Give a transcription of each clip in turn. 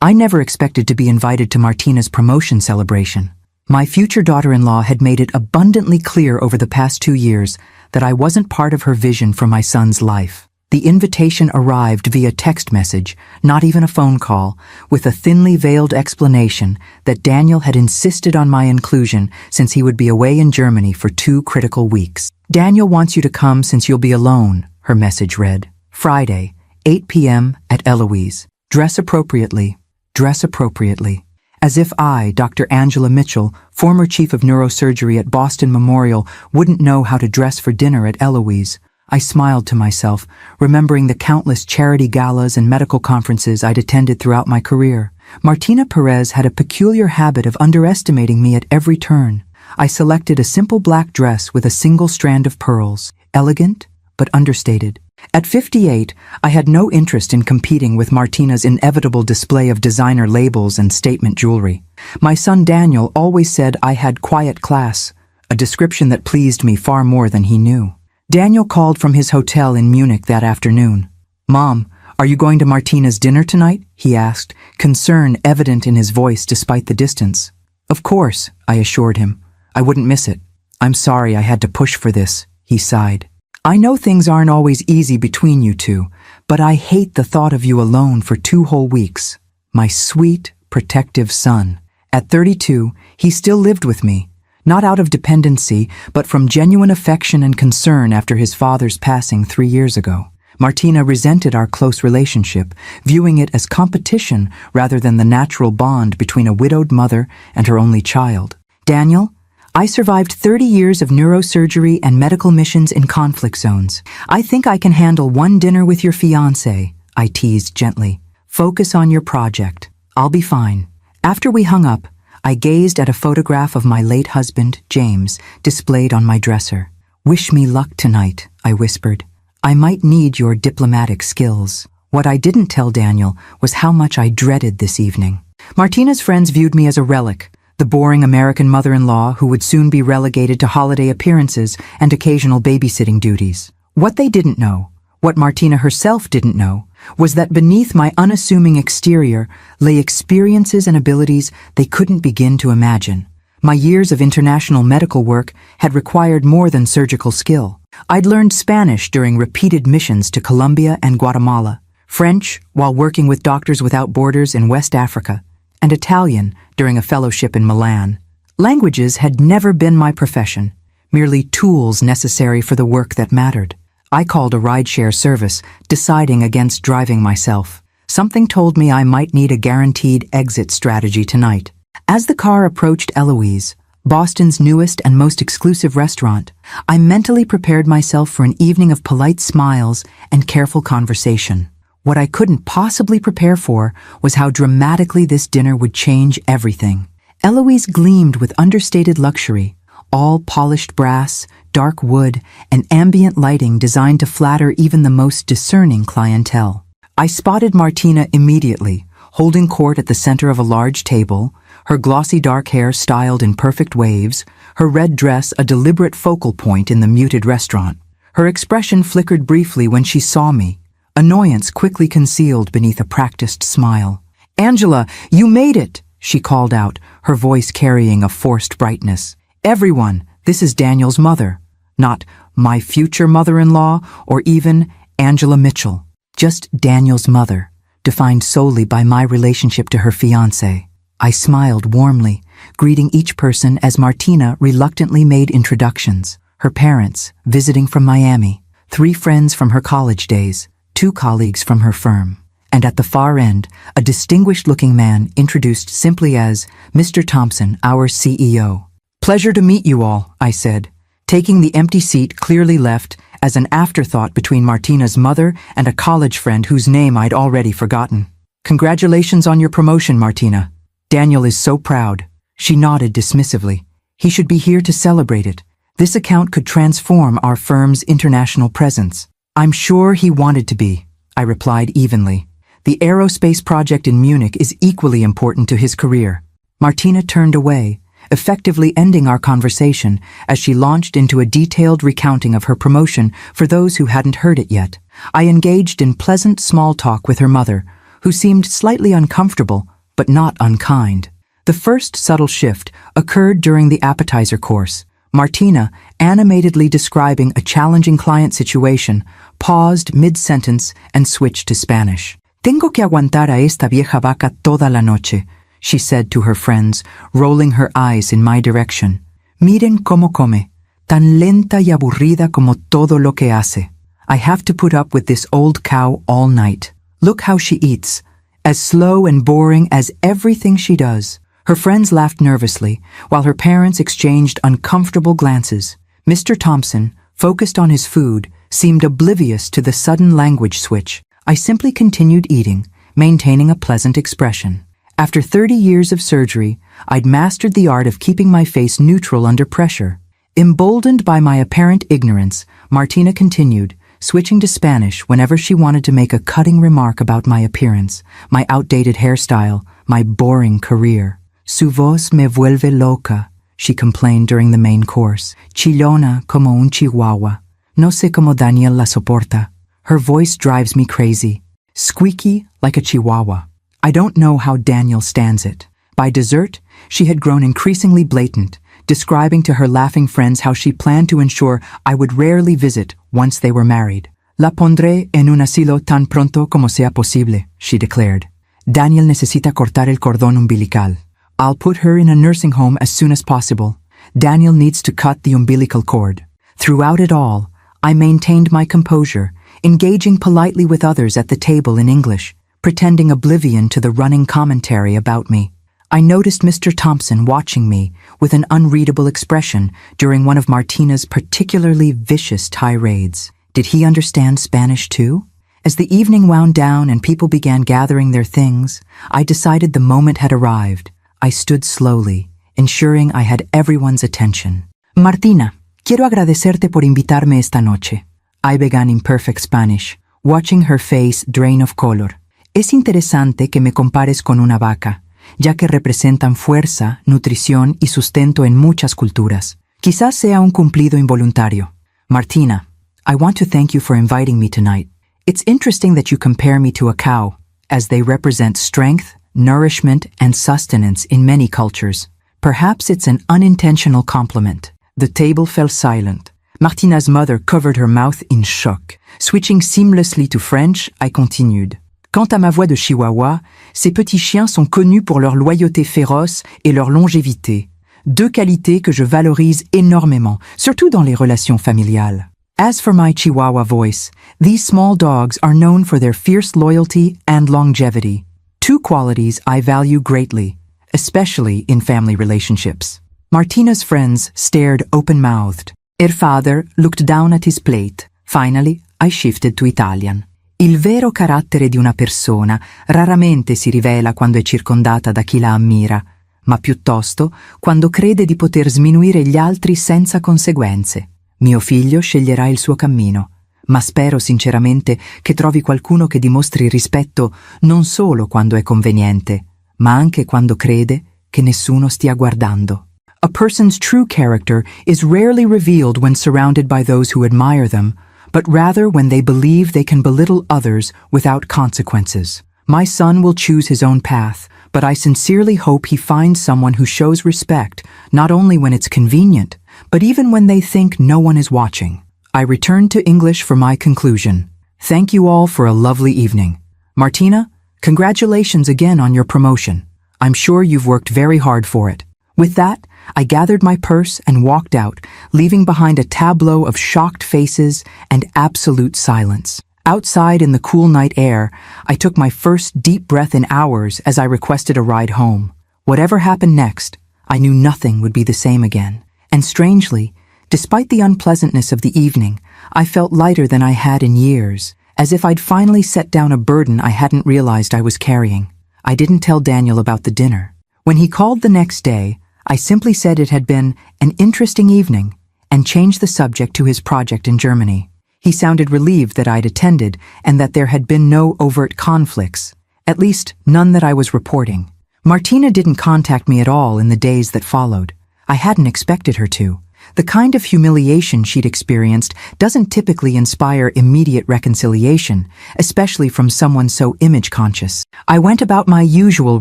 I never expected to be invited to Martina's promotion celebration. My future daughter-in-law had made it abundantly clear over the past 2 years that I wasn't part of her vision for my son's life. The invitation arrived via text message, not even a phone call, with a thinly veiled explanation that Daniel had insisted on my inclusion since he would be away in Germany for 2 critical weeks. "Daniel wants you to come since you'll be alone," her message read. "Friday, 8 p.m. at Eloise. Dress appropriately. Dress appropriately." As if I, Dr. Angela Mitchell, former chief of neurosurgery at Boston Memorial, wouldn't know how to dress for dinner at Eloise. I smiled to myself, remembering the countless charity galas and medical conferences I'd attended throughout my career. Martina Perez had a peculiar habit of underestimating me at every turn. I selected a simple black dress with a single strand of pearls, elegant but understated. At 58, I had no interest in competing with Martina's inevitable display of designer labels and statement jewelry. My son Daniel always said I had quiet class, a description that pleased me far more than he knew. Daniel called from his hotel in Munich that afternoon. "Mom, are you going to Martina's dinner tonight?" he asked, concern evident in his voice despite the distance. "Of course," I assured him. "I wouldn't miss it." "I'm sorry I had to push for this," he sighed. "I know things aren't always easy between you two, but I hate the thought of you alone for 2 whole weeks. My sweet, protective son." At 32, he still lived with me, not out of dependency, but from genuine affection and concern after his father's passing 3 years ago. Martina resented our close relationship, viewing it as competition rather than the natural bond between a widowed mother and her only child. "Daniel, I survived 30 years of neurosurgery and medical missions in conflict zones. I think I can handle 1 dinner with your fiancé," I teased gently. "Focus on your project. I'll be fine." After we hung up, I gazed at a photograph of my late husband, James, displayed on my dresser. "Wish me luck tonight," I whispered. "I might need your diplomatic skills." What I didn't tell Daniel was how much I dreaded this evening. Martina's friends viewed me as a relic, the boring American mother-in-law who would soon be relegated to holiday appearances and occasional babysitting duties. What they didn't know, what Martina herself didn't know, was that beneath my unassuming exterior lay experiences and abilities they couldn't begin to imagine. My years of international medical work had required more than surgical skill. I'd learned Spanish during repeated missions to Colombia and Guatemala, French while working with Doctors Without Borders in West Africa, and Italian during a fellowship in Milan. Languages had never been my profession, merely tools necessary for the work that mattered. I called a rideshare service, deciding against driving myself. Something told me I might need a guaranteed exit strategy tonight. As the car approached Eloise, Boston's newest and most exclusive restaurant, I mentally prepared myself for an evening of polite smiles and careful conversation. What I couldn't possibly prepare for was how dramatically this dinner would change everything. Eloise gleamed with understated luxury, all polished brass, dark wood, and ambient lighting designed to flatter even the most discerning clientele. I spotted Martina immediately, holding court at the center of a large table, her glossy dark hair styled in perfect waves, her red dress a deliberate focal point in the muted restaurant. Her expression flickered briefly when she saw me, annoyance quickly concealed beneath a practiced smile. "Angela, you made it!" she called out, her voice carrying a forced brightness. "Everyone, this is Daniel's mother, not my future mother-in-law or even Angela Mitchell, just Daniel's mother, defined solely by my relationship to her fiancé." I smiled warmly, greeting each person as Martina reluctantly made introductions. Her parents, visiting from Miami, 3 friends from her college days, 2 colleagues from her firm. And at the far end, a distinguished-looking man introduced simply as Mr. Thompson, our CEO. "Pleasure to meet you all," I said, taking the empty seat clearly left as an afterthought between Martina's mother and a college friend whose name I'd already forgotten. "Congratulations on your promotion, Martina. Daniel is so proud." She nodded dismissively. "He should be here to celebrate it. This account could transform our firm's international presence." "I'm sure he wanted to be," I replied evenly. "The aerospace project in Munich is equally important to his career." Martina turned away, effectively ending our conversation as she launched into a detailed recounting of her promotion for those who hadn't heard it yet. I engaged in pleasant small talk with her mother, who seemed slightly uncomfortable, but not unkind. The first subtle shift occurred during the appetizer course. Martina, animatedly describing a challenging client situation, paused mid-sentence and switched to Spanish. Tengo que aguantar a esta vieja vaca toda la noche, she said to her friends, rolling her eyes in my direction. Miren cómo come, tan lenta y aburrida como todo lo que hace. I have to put up with this old cow all night. Look how she eats, as slow and boring as everything she does. Her friends laughed nervously, while her parents exchanged uncomfortable glances. Mr. Thompson, focused on his food, seemed oblivious to the sudden language switch. I simply continued eating, maintaining a pleasant expression. After 30 years of surgery, I'd mastered the art of keeping my face neutral under pressure. Emboldened by my apparent ignorance, Martina continued, switching to Spanish whenever she wanted to make a cutting remark about my appearance, my outdated hairstyle, my boring career. Su voz me vuelve loca, she complained during the main course. Chillona como un chihuahua. No sé cómo Daniel la soporta. Her voice drives me crazy. Squeaky like a chihuahua. I don't know how Daniel stands it. By dessert, she had grown increasingly blatant, describing to her laughing friends how she planned to ensure I would rarely visit once they were married. La pondré en un asilo tan pronto como sea posible, she declared. Daniel necesita cortar el cordón umbilical. I'll put her in a nursing home as soon as possible. Daniel needs to cut the umbilical cord. Throughout it all, I maintained my composure, engaging politely with others at the table in English, pretending oblivion to the running commentary about me. I noticed Mr. Thompson watching me with an unreadable expression during one of Martina's particularly vicious tirades. Did he understand Spanish too? As the evening wound down and people began gathering their things, I decided the moment had arrived. I stood slowly, ensuring I had everyone's attention. Martina, quiero agradecerte por invitarme esta noche. I began in perfect Spanish, watching her face drain of color. Es interesante que me compares con una vaca, ya que representan fuerza, nutrición y sustento en muchas culturas. Quizás sea un cumplido involuntario. Martina, I want to thank you for inviting me tonight. It's interesting that you compare me to a cow, as they represent strength, nourishment, and sustenance in many cultures. Perhaps it's an unintentional compliment. The table fell silent. Martina's mother covered her mouth in shock. Switching seamlessly to French, I continued. Quant à ma voix de chihuahua, ces petits chiens sont connus pour leur loyauté féroce et leur longévité. Deux qualités que je valorise énormément, surtout dans les relations familiales. As for my chihuahua voice, these small dogs are known for their fierce loyalty and longevity. Two qualities I value greatly, especially in family relationships. Martina's friends stared open-mouthed. Her father looked down at his plate. Finally, I shifted to Italian. Il vero carattere di una persona raramente si rivela quando è circondata da chi la ammira, ma piuttosto quando crede di poter sminuire gli altri senza conseguenze. Mio figlio sceglierà il suo cammino, ma spero sinceramente che trovi qualcuno che dimostri rispetto non solo quando è conveniente, ma anche quando crede che nessuno stia guardando. A person's true character is rarely revealed when surrounded by those who admire them, but rather when they believe they can belittle others without consequences. My son will choose his own path, but I sincerely hope he finds someone who shows respect, not only when it's convenient, but even when they think no one is watching. I returned to English for my conclusion. Thank you all for a lovely evening. Martina, congratulations again on your promotion. I'm sure you've worked very hard for it. With that, I gathered my purse and walked out, leaving behind a tableau of shocked faces and absolute silence. Outside in the cool night air, I took my first deep breath in hours as I requested a ride home. Whatever happened next, I knew nothing would be the same again. And strangely, despite the unpleasantness of the evening, I felt lighter than I had in years, as if I'd finally set down a burden I hadn't realized I was carrying. I didn't tell Daniel about the dinner. When he called the next day, I simply said it had been an interesting evening and changed the subject to his project in Germany. He sounded relieved that I'd attended and that there had been no overt conflicts, at least none that I was reporting. Martina didn't contact me at all in the days that followed. I hadn't expected her to. The kind of humiliation she'd experienced doesn't typically inspire immediate reconciliation, especially from someone so image-conscious. I went about my usual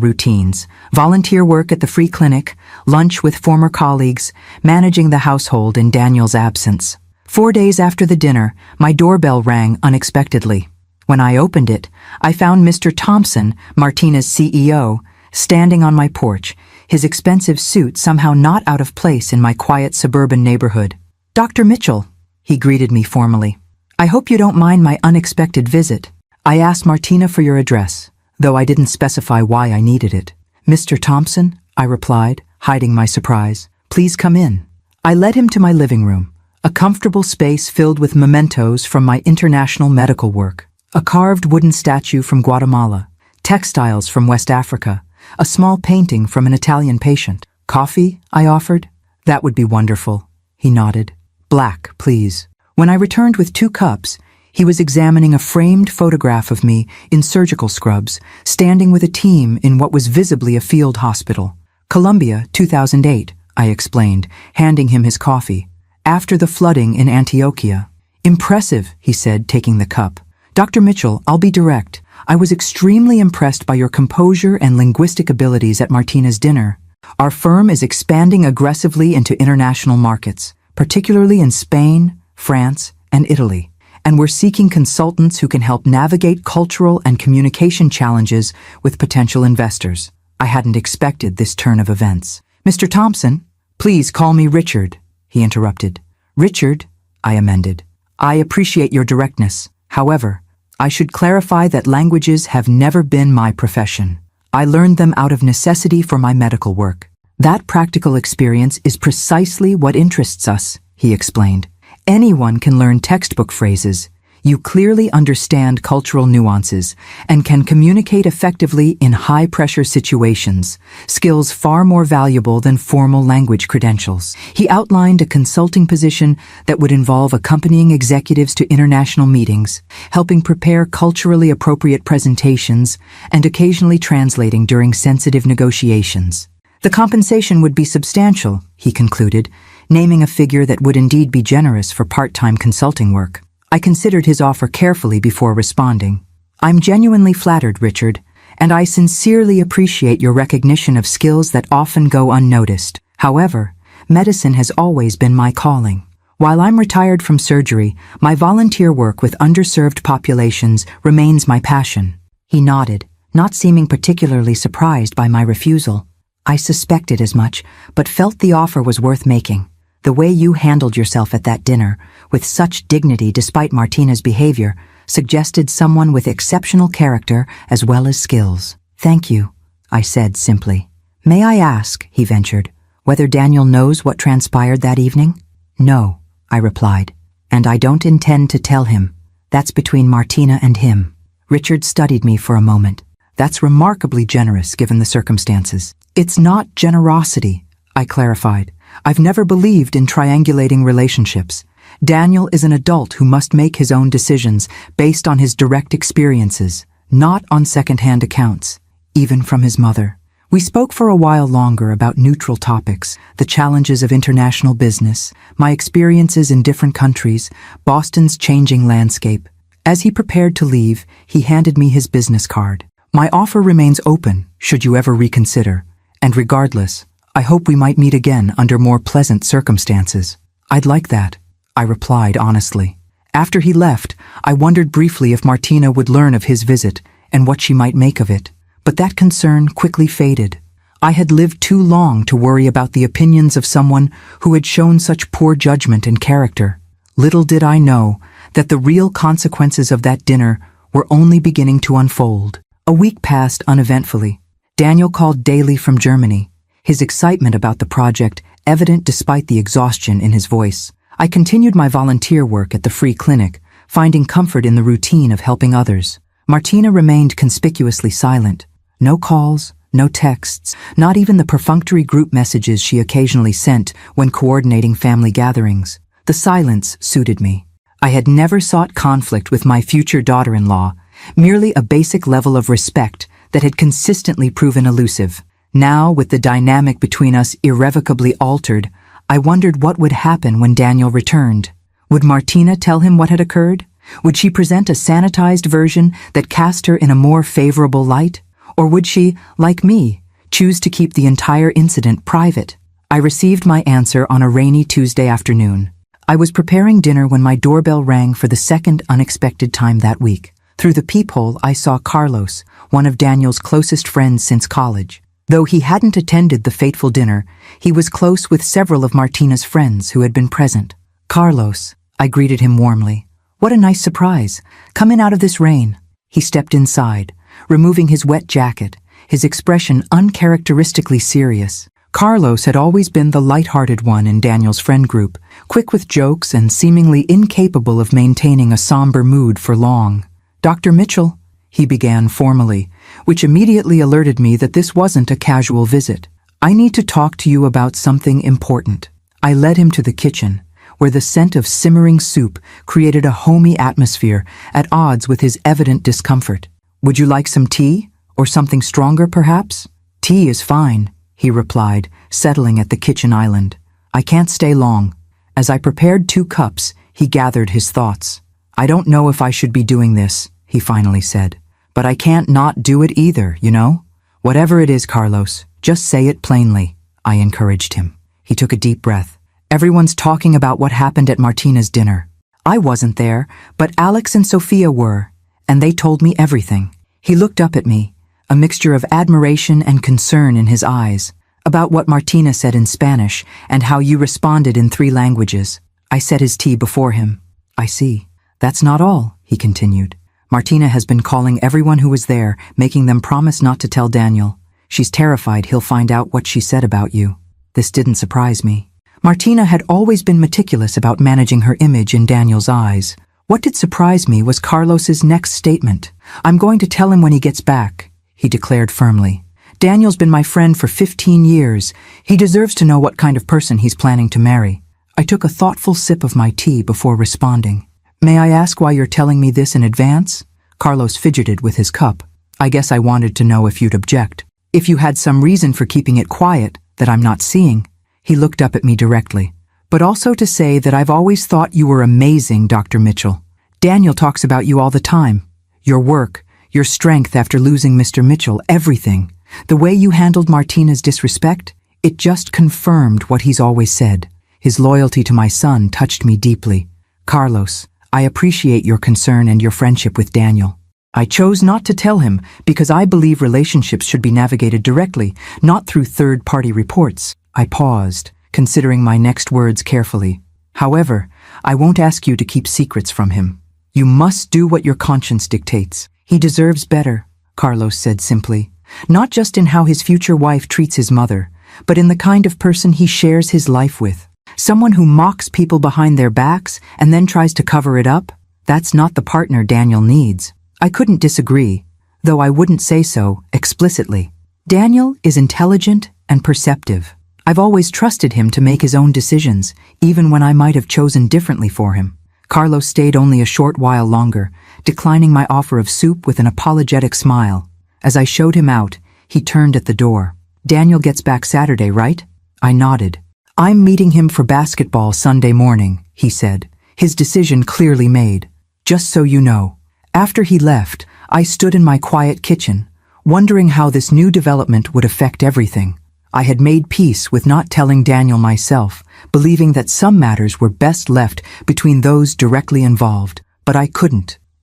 routines: volunteer work at the free clinic, lunch with former colleagues, managing the household in Daniel's absence. 4 days after the dinner, my doorbell rang unexpectedly. When I opened it, I found Mr. Thompson, Martina's CEO, standing on my porch, his expensive suit somehow not out of place in my quiet suburban neighborhood. "Dr. Mitchell," he greeted me formally. "I hope you don't mind my unexpected visit. I asked Martina for your address, though I didn't specify why I needed it." "Mr. Thompson," I replied, hiding my surprise. "Please come in." I led him to my living room, a comfortable space filled with mementos from my international medical work. A carved wooden statue from Guatemala, textiles from West Africa, a small painting from an Italian patient. "Coffee?" I offered. "That would be wonderful," he nodded. "Black, please." When I returned with 2 cups, he was examining a framed photograph of me in surgical scrubs, standing with a team in what was visibly a field hospital. "Colombia, 2008, I explained, handing him his coffee. "After the flooding in Antioquia." "Impressive," he said, taking the cup. "Dr. Mitchell, I'll be direct. I was extremely impressed by your composure and linguistic abilities at Martina's dinner. Our firm is expanding aggressively into international markets, particularly in Spain, France, and Italy, and we're seeking consultants who can help navigate cultural and communication challenges with potential investors." I hadn't expected this turn of events. "Mr. Thompson, please call me Richard," he interrupted. "Richard," I amended. "I appreciate your directness. However, I should clarify that languages have never been my profession. I learned them out of necessity for my medical work. That practical experience is precisely what interests us," he explained. "Anyone can learn textbook phrases. You clearly understand cultural nuances and can communicate effectively in high-pressure situations, skills far more valuable than formal language credentials." He outlined a consulting position that would involve accompanying executives to international meetings, helping prepare culturally appropriate presentations, and occasionally translating during sensitive negotiations. The compensation would be substantial, he concluded, naming a figure that would indeed be generous for part-time consulting work. I considered his offer carefully before responding. "I'm genuinely flattered, Richard, and I sincerely appreciate your recognition of skills that often go unnoticed. However, medicine has always been my calling. While I'm retired from surgery, my volunteer work with underserved populations remains my passion." He nodded, not seeming particularly surprised by my refusal. "I suspected as much, but felt the offer was worth making. The way you handled yourself at that dinner, with such dignity despite Martina's behavior, suggested someone with exceptional character as well as skills." "Thank you," I said simply. "May I ask," he ventured, "whether Daniel knows what transpired that evening?" "No," I replied, "and I don't intend to tell him. That's between Martina and him." Richard studied me for a moment. "That's remarkably generous given the circumstances." "It's not generosity," I clarified. "I've never believed in triangulating relationships. Daniel is an adult who must make his own decisions based on his direct experiences, not on second-hand accounts, even from his mother." We spoke for a while longer about neutral topics, the challenges of international business, my experiences in different countries, Boston's changing landscape. As he prepared to leave, he handed me his business card. "My offer remains open, should you ever reconsider, and regardless, I hope we might meet again under more pleasant circumstances." "I'd like that," I replied honestly. After he left, I wondered briefly if Martina would learn of his visit and what she might make of it, but that concern quickly faded. I had lived too long to worry about the opinions of someone who had shown such poor judgment and character. Little did I know that the real consequences of that dinner were only beginning to unfold. A week passed uneventfully. Daniel called daily from Germany, his excitement about the project evident despite the exhaustion in his voice. I continued my volunteer work at the free clinic, finding comfort in the routine of helping others. Martina remained conspicuously silent. No calls, no texts, not even the perfunctory group messages she occasionally sent when coordinating family gatherings. The silence suited me. I had never sought conflict with my future daughter-in-law, merely a basic level of respect that had consistently proven elusive. Now, with the dynamic between us irrevocably altered, I wondered what would happen when Daniel returned. Would Martina tell him what had occurred? Would she present a sanitized version that cast her in a more favorable light? Or would she, like me, choose to keep the entire incident private? I received my answer on a rainy Tuesday afternoon. I was preparing dinner when my doorbell rang for the second unexpected time that week. Through the peephole, I saw Carlos, one of Daniel's closest friends since college. Though he hadn't attended the fateful dinner, he was close with several of Martina's friends who had been present. "Carlos," I greeted him warmly. "What a nice surprise. Come in out of this rain." He stepped inside, removing his wet jacket, his expression uncharacteristically serious. Carlos had always been the light-hearted one in Daniel's friend group, quick with jokes and seemingly incapable of maintaining a somber mood for long. "Dr. Mitchell," he began formally, which immediately alerted me that this wasn't a casual visit. "I need to talk to you about something important." I led him to the kitchen, where the scent of simmering soup created a homey atmosphere at odds with his evident discomfort. "Would you like some tea? Or something stronger, perhaps?" "Tea is fine," he replied, settling at the kitchen island. "I can't stay long." As I prepared 2 cups, he gathered his thoughts. "I don't know if I should be doing this," he finally said. "But I can't not do it either, you know? Whatever it is, Carlos, just say it plainly," I encouraged him. He took a deep breath. "Everyone's talking about what happened at Martina's dinner. I wasn't there, but Alex and Sophia were, and they told me everything." He looked up at me, a mixture of admiration and concern in his eyes, "about what Martina said in Spanish and how you responded in 3 languages. I set his tea before him. "I see. That's not all," he continued. "Martina has been calling everyone who was there, making them promise not to tell Daniel. She's terrified he'll find out what she said about you." This didn't surprise me. Martina had always been meticulous about managing her image in Daniel's eyes. What did surprise me was Carlos's next statement. "I'm going to tell him when he gets back," he declared firmly. "Daniel's been my friend for 15 years. He deserves to know what kind of person he's planning to marry." I took a thoughtful sip of my tea before responding. "May I ask why you're telling me this in advance?" Carlos fidgeted with his cup. "I guess I wanted to know if you'd object. If you had some reason for keeping it quiet that I'm not seeing." He looked up at me directly. "But also to say that I've always thought you were amazing, Dr. Mitchell. Daniel talks about you all the time. Your work, your strength after losing Mr. Mitchell, everything. The way you handled Martina's disrespect, it just confirmed what he's always said. His loyalty to my son touched me deeply. Carlos, I appreciate your concern and your friendship with Daniel. I chose not to tell him because I believe relationships should be navigated directly, not through third-party reports." I paused, considering my next words carefully. "However, I won't ask you to keep secrets from him. You must do what your conscience dictates. He deserves better," Carlos said simply. "Not just in how his future wife treats his mother, but in the kind of person he shares his life with. Someone who mocks people behind their backs and then tries to cover it up? That's not the partner Daniel needs." I couldn't disagree, though I wouldn't say so explicitly. Daniel is intelligent and perceptive. I've always trusted him to make his own decisions, even when I might have chosen differently for him. Carlos stayed only a short while longer, declining my offer of soup with an apologetic smile. As I showed him out, he turned at the door. "Daniel gets back Saturday, right?" I nodded. "I'm meeting him for basketball Sunday morning," he said, his decision clearly made. "Just so you know." After he left, I stood in my quiet kitchen, wondering how this new development would affect everything. I had made peace with not telling Daniel myself, believing that some matters were best left between those directly involved, but I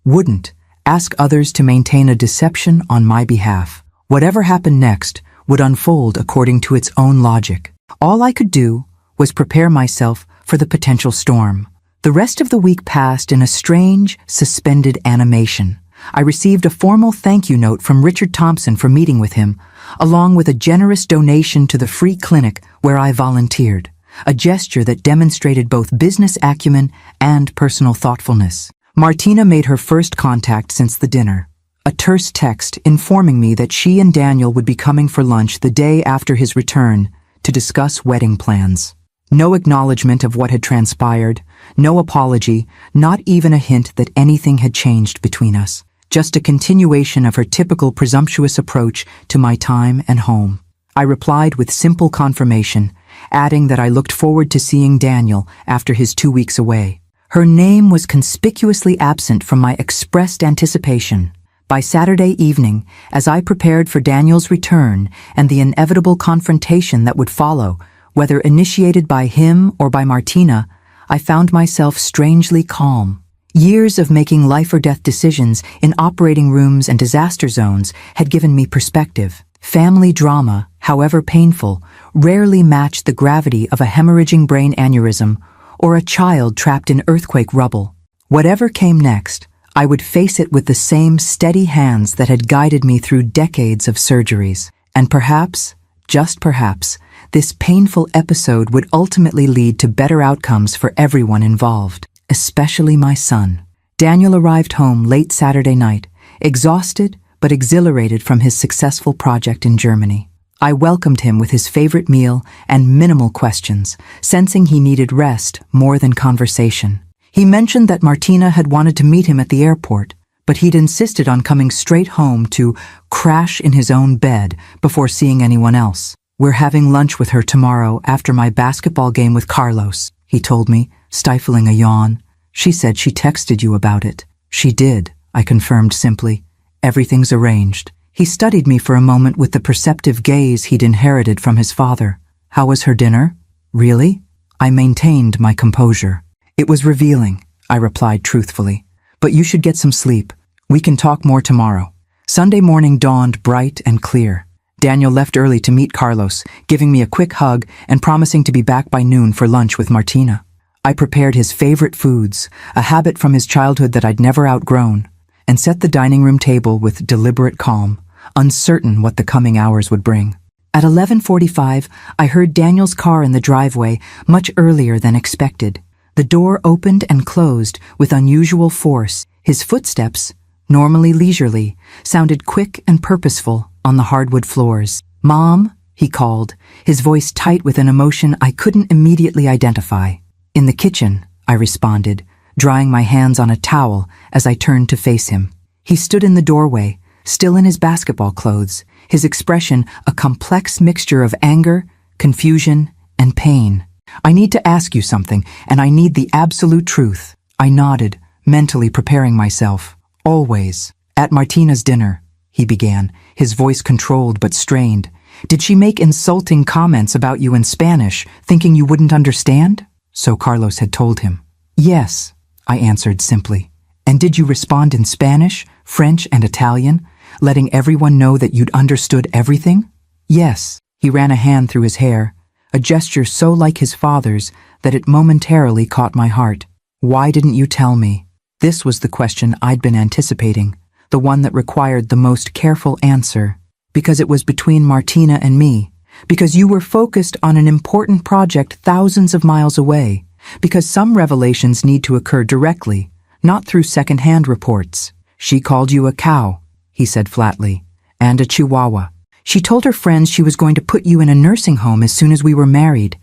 wouldn't, ask others to maintain a deception on my behalf. Whatever happened next would unfold according to its own logic. All I could do was prepare myself for the potential storm. The rest of the week passed in a strange, suspended animation. I received a formal thank you note from Richard Thompson for meeting with him, along with a generous donation to the free clinic where I volunteered, a gesture that demonstrated both business acumen and personal thoughtfulness. Martina made her first contact since the dinner, a terse text informing me that she and Daniel would be coming for lunch the day after his return to discuss wedding plans. No acknowledgement of what had transpired, no apology, not even a hint that anything had changed between us. Just a continuation of her typical presumptuous approach to my time and home. I replied with simple confirmation, adding that I looked forward to seeing Daniel after his 2 weeks away. Her name was conspicuously absent from my expressed anticipation. By Saturday evening, as I prepared for Daniel's return and the inevitable confrontation that would follow, whether initiated by him or by Martina, I found myself strangely calm. Years of making life-or-death decisions in operating rooms and disaster zones had given me perspective. Family drama, however painful, rarely matched the gravity of a hemorrhaging brain aneurysm or a child trapped in earthquake rubble. Whatever came next, I would face it with the same steady hands that had guided me through decades of surgeries. And perhaps, just perhaps, this painful episode would ultimately lead to better outcomes for everyone involved, especially my son. Daniel arrived home late Saturday night, exhausted but exhilarated from his successful project in Germany. I welcomed him with his favorite meal and minimal questions, sensing he needed rest more than conversation. He mentioned that Martina had wanted to meet him at the airport, but he'd insisted on coming straight home to crash in his own bed before seeing anyone else. "We're having lunch with her tomorrow after my basketball game with Carlos," he told me, stifling a yawn. "She said she texted you about it." "She did," I confirmed simply. "Everything's arranged." He studied me for a moment with the perceptive gaze he'd inherited from his father. "How was her dinner?" "Really?" I maintained my composure. "It was revealing," I replied truthfully. "But you should get some sleep. We can talk more tomorrow." Sunday morning dawned bright and clear. Daniel left early to meet Carlos, giving me a quick hug and promising to be back by noon for lunch with Martina. I prepared his favorite foods, a habit from his childhood that I'd never outgrown, and set the dining room table with deliberate calm, uncertain what the coming hours would bring. At 11:45, I heard Daniel's car in the driveway much earlier than expected. The door opened and closed with unusual force. His footsteps, normally leisurely, sounded quick and purposeful on the hardwood floors. "Mom," he called, his voice tight with an emotion I couldn't immediately identify. "In the kitchen," I responded, drying my hands on a towel as I turned to face him. He stood in the doorway, still in his basketball clothes, his expression a complex mixture of anger, confusion, and pain. "I need to ask you something, and I need the absolute truth." I nodded, mentally preparing myself. "Always. At Martina's dinner," he began, his voice controlled but strained. "Did she make insulting comments about you in Spanish, thinking you wouldn't understand?" So Carlos had told him. "Yes," I answered simply. "And did you respond in Spanish, French, and Italian, letting everyone know that you'd understood everything?" "Yes." He ran a hand through his hair, a gesture so like his father's that it momentarily caught my heart. "Why didn't you tell me?" This was the question I'd been anticipating, the one that required the most careful answer. "Because it was between Martina and me. Because you were focused on an important project thousands of miles away. Because some revelations need to occur directly, not through second-hand reports. She called you a cow," he said flatly, "and a chihuahua. She told her friends she was going to put you in a nursing home as soon as we were married.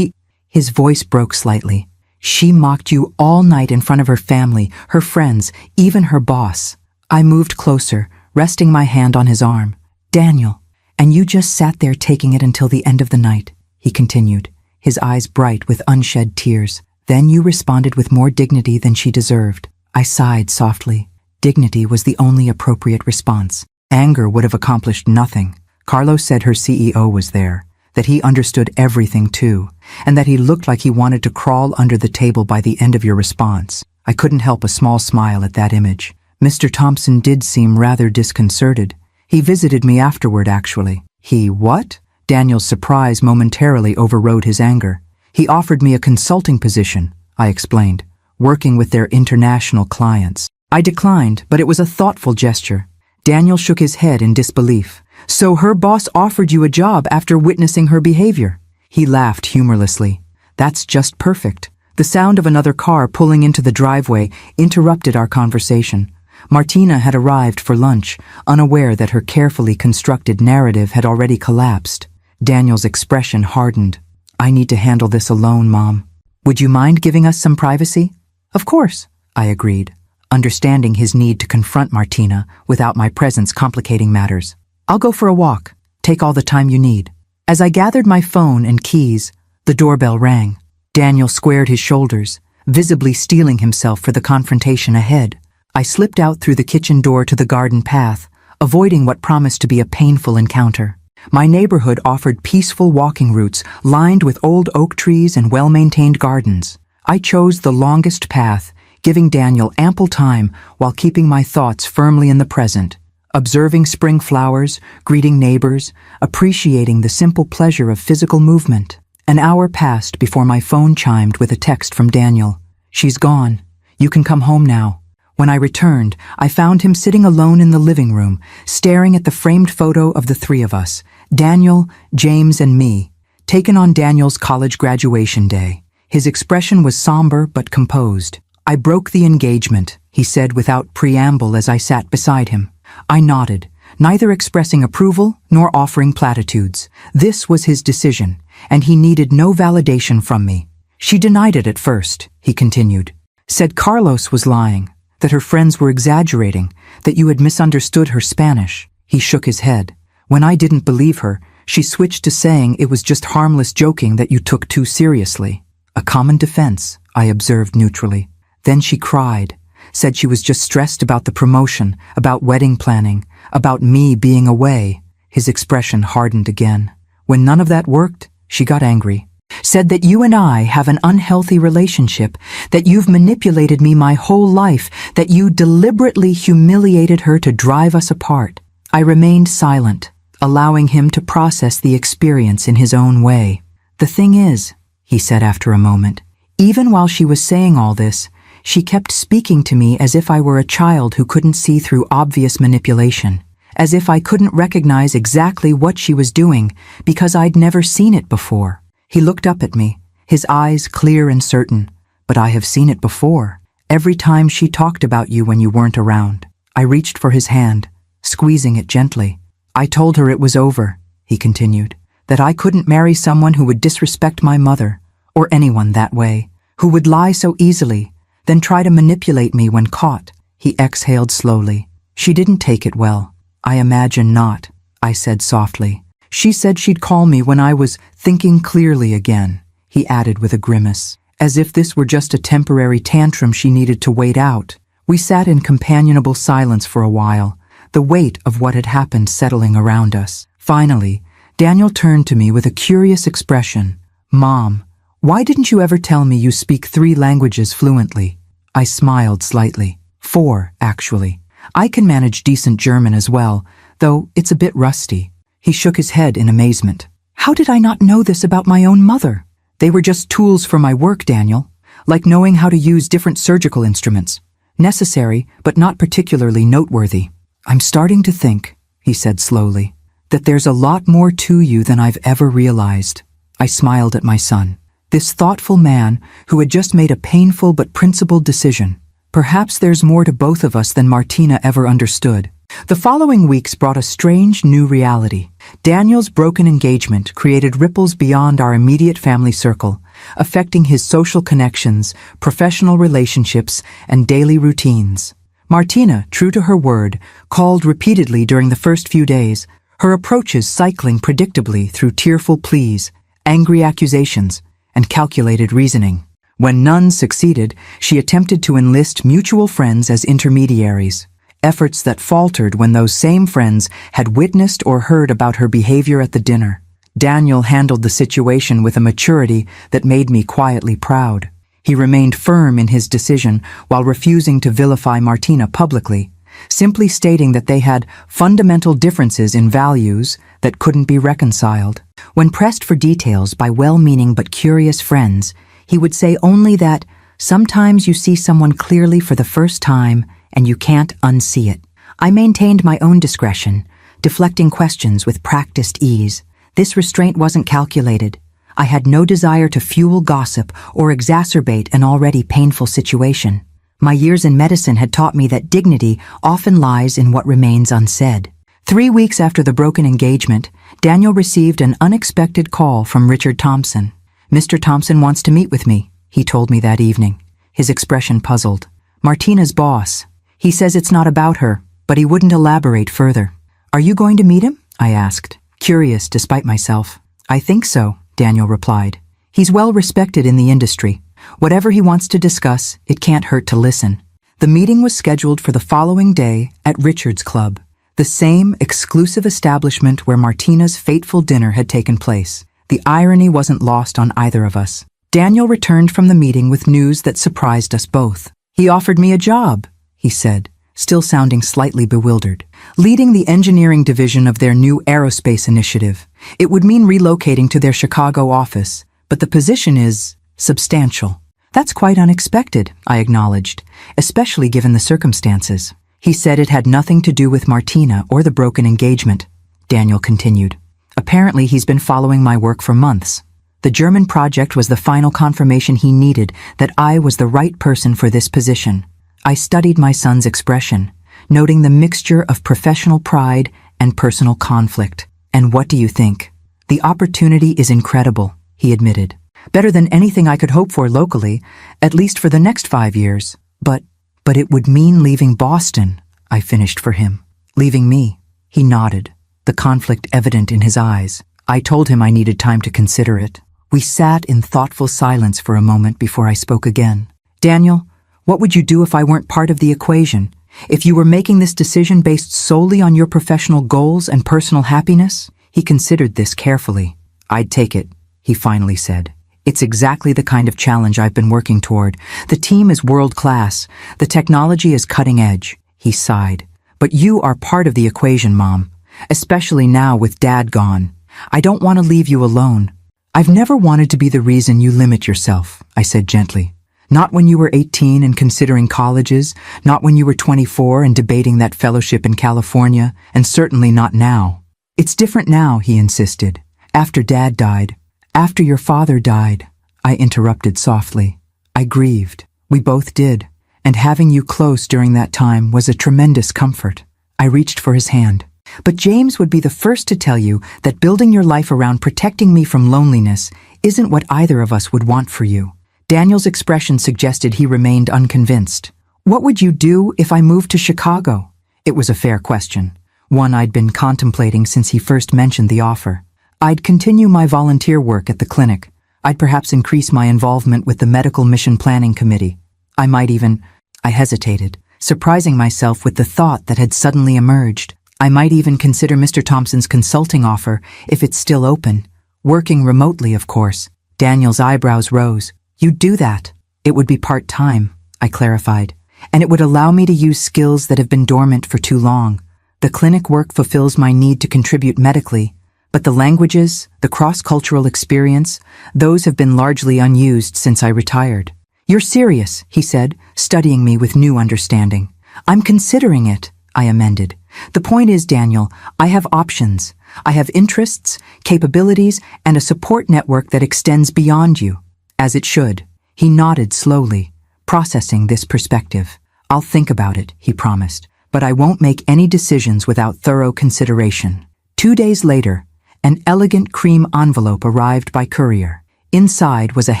His voice broke slightly. "She mocked you all night in front of her family, her friends, even her boss." I moved closer, resting my hand on his arm. "Daniel, and you just sat there taking it until the end of the night," he continued, his eyes bright with unshed tears. "Then you responded with more dignity than she deserved." I sighed softly. Dignity was the only appropriate response. Anger would have accomplished nothing. Carlos said her CEO was there, that he understood everything too, and that he looked like he wanted to crawl under the table by the end of your response. I couldn't help a small smile at that image. Mr. Thompson did seem rather disconcerted. He visited me afterward, actually. "He what?" Daniel's surprise momentarily overrode his anger. "He offered me a consulting position," I explained, "working with their international clients." I declined, but it was a thoughtful gesture. Daniel shook his head in disbelief. "So her boss offered you a job after witnessing her behavior?" He laughed humorlessly. "That's just perfect." The sound of another car pulling into the driveway interrupted our conversation. Martina had arrived for lunch, unaware that her carefully constructed narrative had already collapsed. Daniel's expression hardened. "I need to handle this alone, Mom. Would you mind giving us some privacy?" "Of course," I agreed, understanding his need to confront Martina without my presence complicating matters. "I'll go for a walk. Take all the time you need." As I gathered my phone and keys, The doorbell rang. Daniel squared his shoulders, visibly steeling himself for the confrontation ahead. I slipped out through the kitchen door to the garden path, avoiding what promised to be a painful encounter. My neighborhood offered peaceful walking routes lined with old oak trees and well-maintained gardens. I chose the longest path, giving Daniel ample time while keeping my thoughts firmly in the present, observing spring flowers, greeting neighbors, appreciating the simple pleasure of physical movement. An hour passed before my phone chimed with a text from Daniel. "She's gone. You can come home now." When I returned, I found him sitting alone in the living room, staring at the framed photo of the three of us, Daniel, James, and me, taken on Daniel's college graduation day. His expression was somber but composed. "I broke the engagement," he said without preamble as I sat beside him. I nodded, neither expressing approval nor offering platitudes. This was his decision, and he needed no validation from me. "She denied it at first," he continued. "Said Carlos was lying, that her friends were exaggerating, that you had misunderstood her Spanish." He shook his head. "When I didn't believe her, she switched to saying it was just harmless joking that you took too seriously." "A common defense," I observed neutrally. Then she cried, said she was just stressed about the promotion, about wedding planning, about me being away. His expression hardened again. "When none of that worked, she got angry. Said that you and I have an unhealthy relationship, that you've manipulated me my whole life, that you deliberately humiliated her to drive us apart." I remained silent, allowing him to process the experience in his own way. "The thing is," he said after a moment, "even while she was saying all this, she kept speaking to me as if I were a child who couldn't see through obvious manipulation, as if I couldn't recognize exactly what she was doing because I'd never seen it before." He looked up at me, his eyes clear and certain. "But I have seen it before. Every time she talked about you when you weren't around." I reached for his hand, squeezing it gently. "I told her it was over," he continued, "that I couldn't marry someone who would disrespect my mother, or anyone that way, who would lie so easily, then try to manipulate me when caught." He exhaled slowly. "She didn't take it well." "I imagine not," I said softly. "She said she'd call me when I was thinking clearly again," he added with a grimace, as if this were just a temporary tantrum she needed to wait out. We sat in companionable silence for a while, the weight of what had happened settling around us. Finally, Daniel turned to me with a curious expression. "Mom, why didn't you ever tell me you speak 3 languages fluently?" I smiled slightly. 4, actually. I can manage decent German as well, though it's a bit rusty. He shook his head in amazement. "How did I not know this about my own mother?" "They were just tools for my work, Daniel, like knowing how to use different surgical instruments. Necessary, but not particularly noteworthy." "I'm starting to think," he said slowly, "that there's a lot more to you than I've ever realized." I smiled at my son. This thoughtful man who had just made a painful but principled decision. Perhaps there's more to both of us than Martina ever understood. The following weeks brought a strange new reality. Daniel's broken engagement created ripples beyond our immediate family circle, affecting his social connections, professional relationships, and daily routines. Martina, true to her word, called repeatedly during the first few days, her approaches cycling predictably through tearful pleas, angry accusations, and calculated reasoning. When none succeeded, she attempted to enlist mutual friends as intermediaries, efforts that faltered when those same friends had witnessed or heard about her behavior at the dinner. Daniel handled the situation with a maturity that made me quietly proud. He remained firm in his decision while refusing to vilify Martina publicly, simply stating that they had fundamental differences in values that couldn't be reconciled. When pressed for details by well-meaning but curious friends, he would say only that sometimes you see someone clearly for the first time and you can't unsee it. I maintained my own discretion, deflecting questions with practiced ease. This restraint wasn't calculated. I had no desire to fuel gossip or exacerbate an already painful situation. My years in medicine had taught me that dignity often lies in what remains unsaid. 3 weeks after the broken engagement, Daniel received an unexpected call from Richard Thompson. "Mr. Thompson wants to meet with me," he told me that evening, his expression puzzled. "Martina's boss. He says it's not about her, but he wouldn't elaborate further." "Are you going to meet him?" I asked, curious despite myself. "I think so," Daniel replied. He's well respected in the industry. Whatever he wants to discuss, it can't hurt to listen. The meeting was scheduled for the following day at Richard's Club, the same exclusive establishment where Martina's fateful dinner had taken place. The irony wasn't lost on either of us. Daniel returned from the meeting with news that surprised us both. "He offered me a job," he said, still sounding slightly bewildered. "Leading the engineering division of their new aerospace initiative. It would mean relocating to their Chicago office, but the position is substantial." "That's quite unexpected," I acknowledged, especially given the circumstances. "He said it had nothing to do with Martina or the broken engagement," Daniel continued. "Apparently he's been following my work for months. The German project was the final confirmation he needed that I was the right person for this position." I studied my son's expression, noting the mixture of professional pride and personal conflict. "And what do you think?" "The opportunity is incredible," he admitted. "Better than anything I could hope for locally, at least for the next 5 years. But it would mean leaving Boston," I finished for him. "Leaving me." He nodded, the conflict evident in his eyes. I told him I needed time to consider it. We sat in thoughtful silence for a moment before I spoke again. "Daniel, what would you do if I weren't part of the equation? If you were making this decision based solely on your professional goals and personal happiness?" He considered this carefully. "I'd take it," he finally said. "It's exactly the kind of challenge I've been working toward. The team is world-class. The technology is cutting-edge." He sighed. "But you are part of the equation, Mom, especially now with Dad gone. I don't want to leave you alone." "I've never wanted to be the reason you limit yourself," I said gently. "Not when you were 18 and considering colleges, not when you were 24 and debating that fellowship in California, and certainly not now." "It's different now," he insisted. "After Dad died. After your father died," I interrupted softly. "I grieved. We both did. And having you close during that time was a tremendous comfort." I reached for his hand. "But James would be the first to tell you that building your life around protecting me from loneliness isn't what either of us would want for you." Daniel's expression suggested he remained unconvinced. "What would you do if I moved to Chicago?" It was a fair question, one I'd been contemplating since he first mentioned the offer. "I'd continue my volunteer work at the clinic. I'd perhaps increase my involvement with the Medical Mission Planning Committee. I might even—" I hesitated, surprising myself with the thought that had suddenly emerged. "I might even consider Mr. Thompson's consulting offer if it's still open. Working remotely, of course." Daniel's eyebrows rose. "You'd do that?" "It would be part-time," I clarified, "and it would allow me to use skills that have been dormant for too long. The clinic work fulfills my need to contribute medically, but the languages, the cross-cultural experience, those have been largely unused since I retired." "You're serious," he said, studying me with new understanding. "I'm considering it," I amended. "The point is, Daniel, I have options. I have interests, capabilities, and a support network that extends beyond you." "As it should." He nodded slowly, processing this perspective. "I'll think about it," he promised, "but I won't make any decisions without thorough consideration." 2 days later, an elegant cream envelope arrived by courier. Inside was a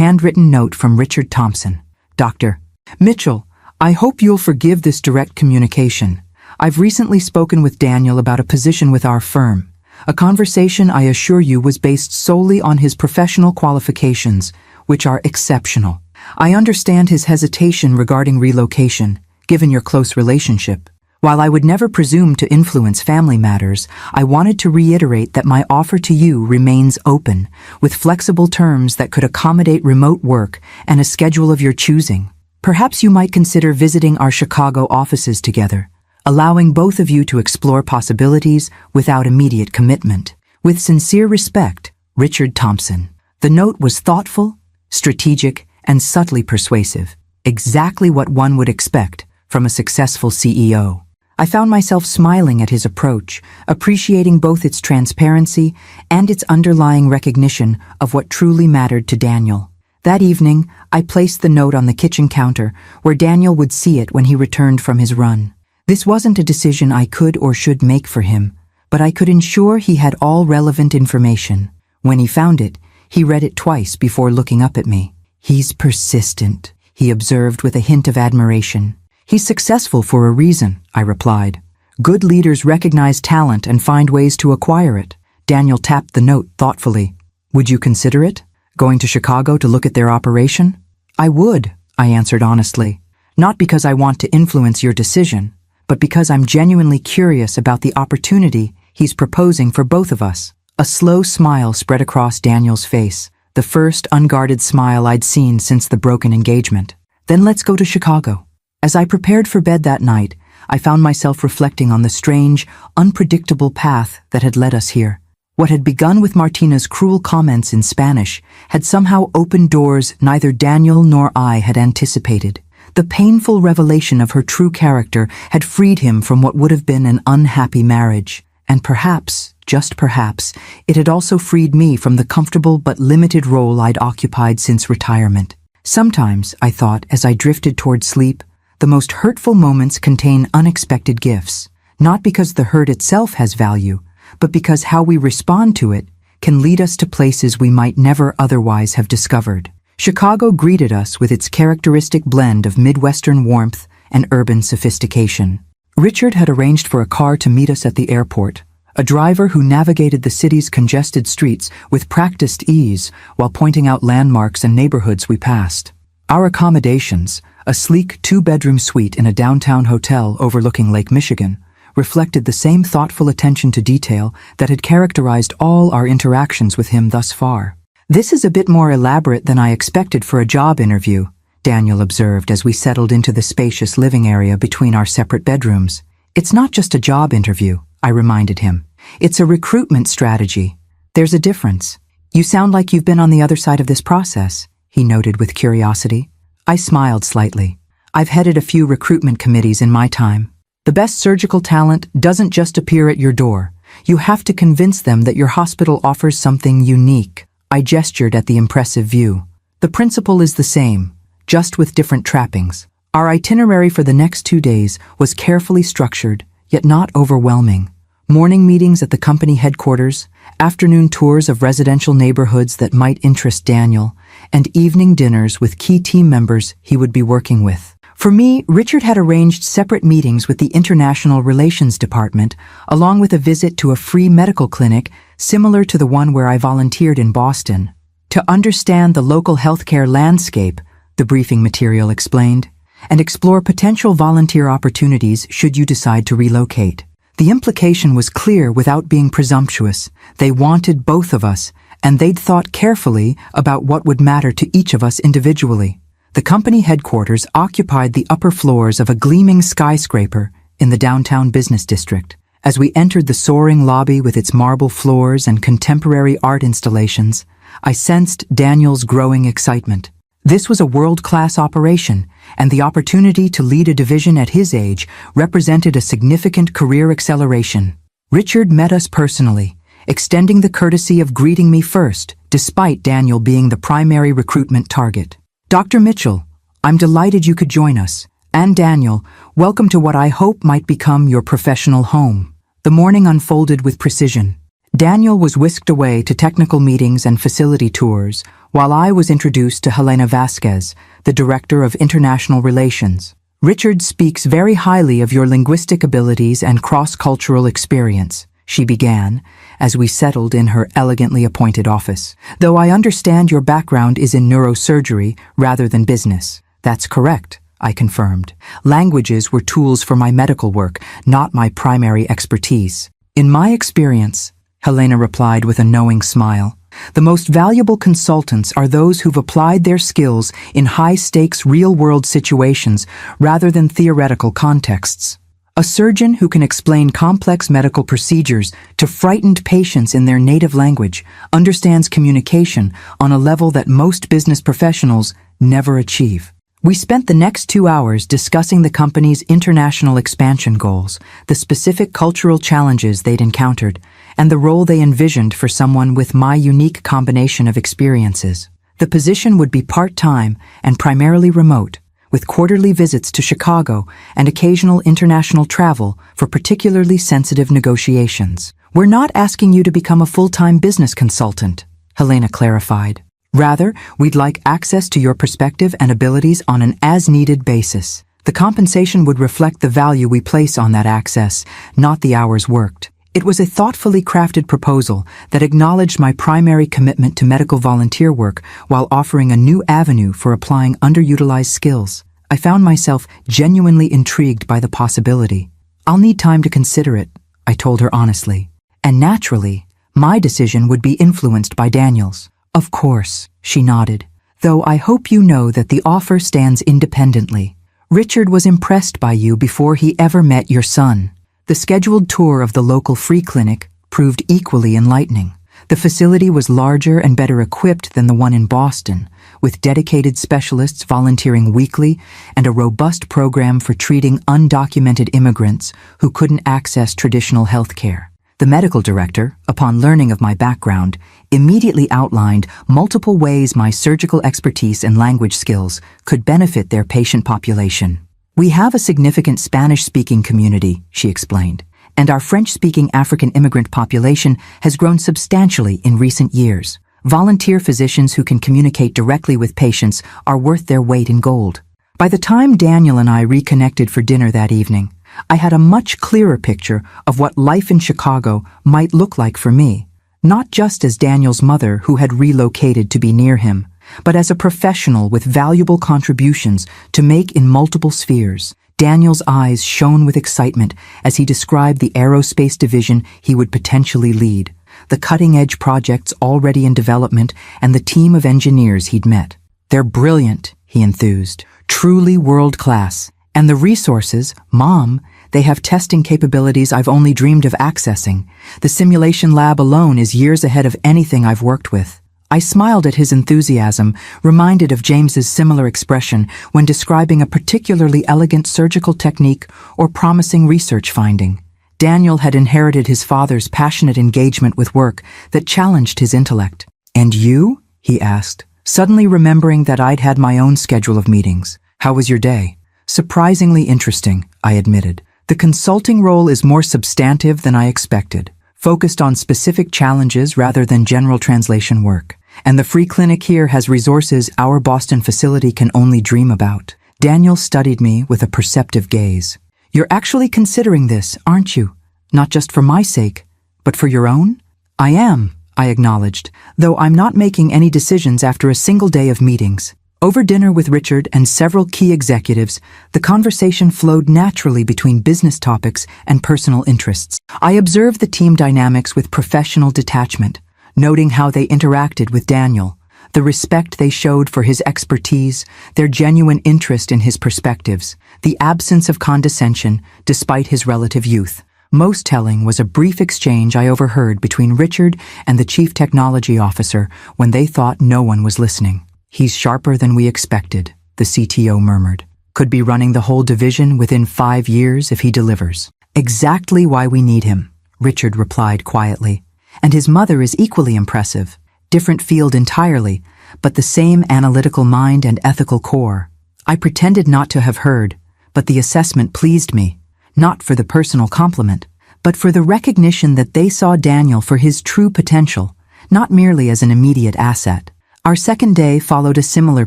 handwritten note from Richard Thompson. "Dr. Mitchell, I hope you'll forgive this direct communication. I've recently spoken with Daniel about a position with our firm. A conversation, I assure you, was based solely on his professional qualifications, which are exceptional. I understand his hesitation regarding relocation, given your close relationship. While I would never presume to influence family matters, I wanted to reiterate that my offer to you remains open, with flexible terms that could accommodate remote work and a schedule of your choosing. Perhaps you might consider visiting our Chicago offices together, allowing both of you to explore possibilities without immediate commitment. With sincere respect, Richard Thompson." The note was thoughtful, strategic, and subtly persuasive, exactly what one would expect from a successful CEO. I found myself smiling at his approach, appreciating both its transparency and its underlying recognition of what truly mattered to Daniel. That evening, I placed the note on the kitchen counter where Daniel would see it when he returned from his run. This wasn't a decision I could or should make for him, but I could ensure he had all relevant information. When he found it, he read it twice before looking up at me. "He's persistent," he observed with a hint of admiration. "He's successful for a reason," I replied. "Good leaders recognize talent and find ways to acquire it." Daniel tapped the note thoughtfully. "Would you consider it?" Going to Chicago to look at their operation? I would, I answered honestly. Not because I want to influence your decision, but because I'm genuinely curious about the opportunity he's proposing for both of us. A slow smile spread across Daniel's face, the first unguarded smile I'd seen since the broken engagement. Then let's go to Chicago. As I prepared for bed that night, I found myself reflecting on the strange, unpredictable path that had led us here. What had begun with Martina's cruel comments in Spanish had somehow opened doors neither Daniel nor I had anticipated. The painful revelation of her true character had freed him from what would have been an unhappy marriage. And perhaps, just perhaps, it had also freed me from the comfortable but limited role I'd occupied since retirement. Sometimes, I thought, as I drifted toward sleep, the most hurtful moments contain unexpected gifts, not because the hurt itself has value, but because how we respond to it can lead us to places we might never otherwise have discovered. Chicago greeted us with its characteristic blend of Midwestern warmth and urban sophistication. Richard had arranged for a car to meet us at the airport, a driver who navigated the city's congested streets with practiced ease while pointing out landmarks and neighborhoods we passed. Our accommodations, a sleek two-bedroom suite in a downtown hotel overlooking Lake Michigan, reflected the same thoughtful attention to detail that had characterized all our interactions with him thus far. "This is a bit more elaborate than I expected for a job interview," Daniel observed as we settled into the spacious living area between our separate bedrooms. "It's not just a job interview," I reminded him. "It's a recruitment strategy. There's a difference." "You sound like you've been on the other side of this process," he noted with curiosity. I smiled slightly. "I've headed a few recruitment committees in my time. The best surgical talent doesn't just appear at your door. You have to convince them that your hospital offers something unique." I gestured at the impressive view. "The principle is the same, just with different trappings." Our itinerary for the next 2 days was carefully structured, yet not overwhelming. Morning meetings at the company headquarters, afternoon tours of residential neighborhoods that might interest Daniel, and evening dinners with key team members he would be working with. For me, Richard had arranged separate meetings with the International Relations Department, along with a visit to a free medical clinic similar to the one where I volunteered in Boston. To understand the local healthcare landscape, the briefing material explained, and explore potential volunteer opportunities should you decide to relocate. The implication was clear without being presumptuous. They wanted both of us, and they'd thought carefully about what would matter to each of us individually. The company headquarters occupied the upper floors of a gleaming skyscraper in the downtown business district. As we entered the soaring lobby with its marble floors and contemporary art installations, I sensed Daniel's growing excitement. This was a world-class operation, and the opportunity to lead a division at his age represented a significant career acceleration. Richard met us personally, extending the courtesy of greeting me first, despite Daniel being the primary recruitment target. "Dr. Mitchell, I'm delighted you could join us. And Daniel, welcome to what I hope might become your professional home." The morning unfolded with precision. Daniel was whisked away to technical meetings and facility tours, while I was introduced to Helena Vasquez, the Director of International Relations. "Richard speaks very highly of your linguistic abilities and cross-cultural experience," she began, as we settled in her elegantly appointed office. "Though I understand your background is in neurosurgery rather than business." "That's correct," I confirmed. "Languages were tools for my medical work, not my primary expertise." "In my experience," Helena replied with a knowing smile, "the most valuable consultants are those who've applied their skills in high-stakes real-world situations rather than theoretical contexts. A surgeon who can explain complex medical procedures to frightened patients in their native language understands communication on a level that most business professionals never achieve." We spent the next 2 hours discussing the company's international expansion goals, the specific cultural challenges they'd encountered, and the role they envisioned for someone with my unique combination of experiences. The position would be part-time and primarily remote, with quarterly visits to Chicago and occasional international travel for particularly sensitive negotiations. "We're not asking you to become a full-time business consultant," Helena clarified. "Rather, we'd like access to your perspective and abilities on an as-needed basis. The compensation would reflect the value we place on that access, not the hours worked." It was a thoughtfully crafted proposal that acknowledged my primary commitment to medical volunteer work while offering a new avenue for applying underutilized skills. I found myself genuinely intrigued by the possibility. "I'll need time to consider it," I told her honestly. And naturally, my decision would be influenced by Daniel's. "Of course," she nodded, "though I hope you know that the offer stands independently. Richard was impressed by you before he ever met your son." The scheduled tour of the local free clinic proved equally enlightening. The facility was larger and better equipped than the one in Boston, with dedicated specialists volunteering weekly and a robust program for treating undocumented immigrants who couldn't access traditional health care. The medical director, upon learning of my background, immediately outlined multiple ways my surgical expertise and language skills could benefit their patient population. "We have a significant Spanish-speaking community," she explained, "and our French-speaking African immigrant population has grown substantially in recent years. Volunteer physicians who can communicate directly with patients are worth their weight in gold." By the time Daniel and I reconnected for dinner that evening, I had a much clearer picture of what life in Chicago might look like for me, not just as Daniel's mother who had relocated to be near him, but as a professional with valuable contributions to make in multiple spheres. Daniel's eyes shone with excitement as he described the aerospace division he would potentially lead, the cutting-edge projects already in development, and the team of engineers he'd met. "They're brilliant," he enthused, "truly world-class. And the resources, Mom, they have testing capabilities I've only dreamed of accessing. The simulation lab alone is years ahead of anything I've worked with." I smiled at his enthusiasm, reminded of James's similar expression when describing a particularly elegant surgical technique or promising research finding. Daniel had inherited his father's passionate engagement with work that challenged his intellect. "And you?" he asked, suddenly remembering that I'd had my own schedule of meetings. "How was your day?" "Surprisingly interesting," I admitted. "The consulting role is more substantive than I expected, focused on specific challenges rather than general translation work. And the free clinic here has resources our Boston facility can only dream about." Daniel studied me with a perceptive gaze. "You're actually considering this, aren't you? Not just for my sake, but for your own?" "I am," I acknowledged, "though I'm not making any decisions after a single day of meetings." Over dinner with Richard and several key executives, the conversation flowed naturally between business topics and personal interests. I observed the team dynamics with professional detachment, noting how they interacted with Daniel, the respect they showed for his expertise, their genuine interest in his perspectives, the absence of condescension despite his relative youth. Most telling was a brief exchange I overheard between Richard and the chief technology officer when they thought no one was listening. "He's sharper than we expected," the CTO murmured. "Could be running the whole division within 5 years if he delivers." "Exactly why we need him," Richard replied quietly. "And his mother is equally impressive. Different field entirely, but the same analytical mind and ethical core." I pretended not to have heard, but the assessment pleased me, not for the personal compliment, but for the recognition that they saw Daniel for his true potential, not merely as an immediate asset. Our second day followed a similar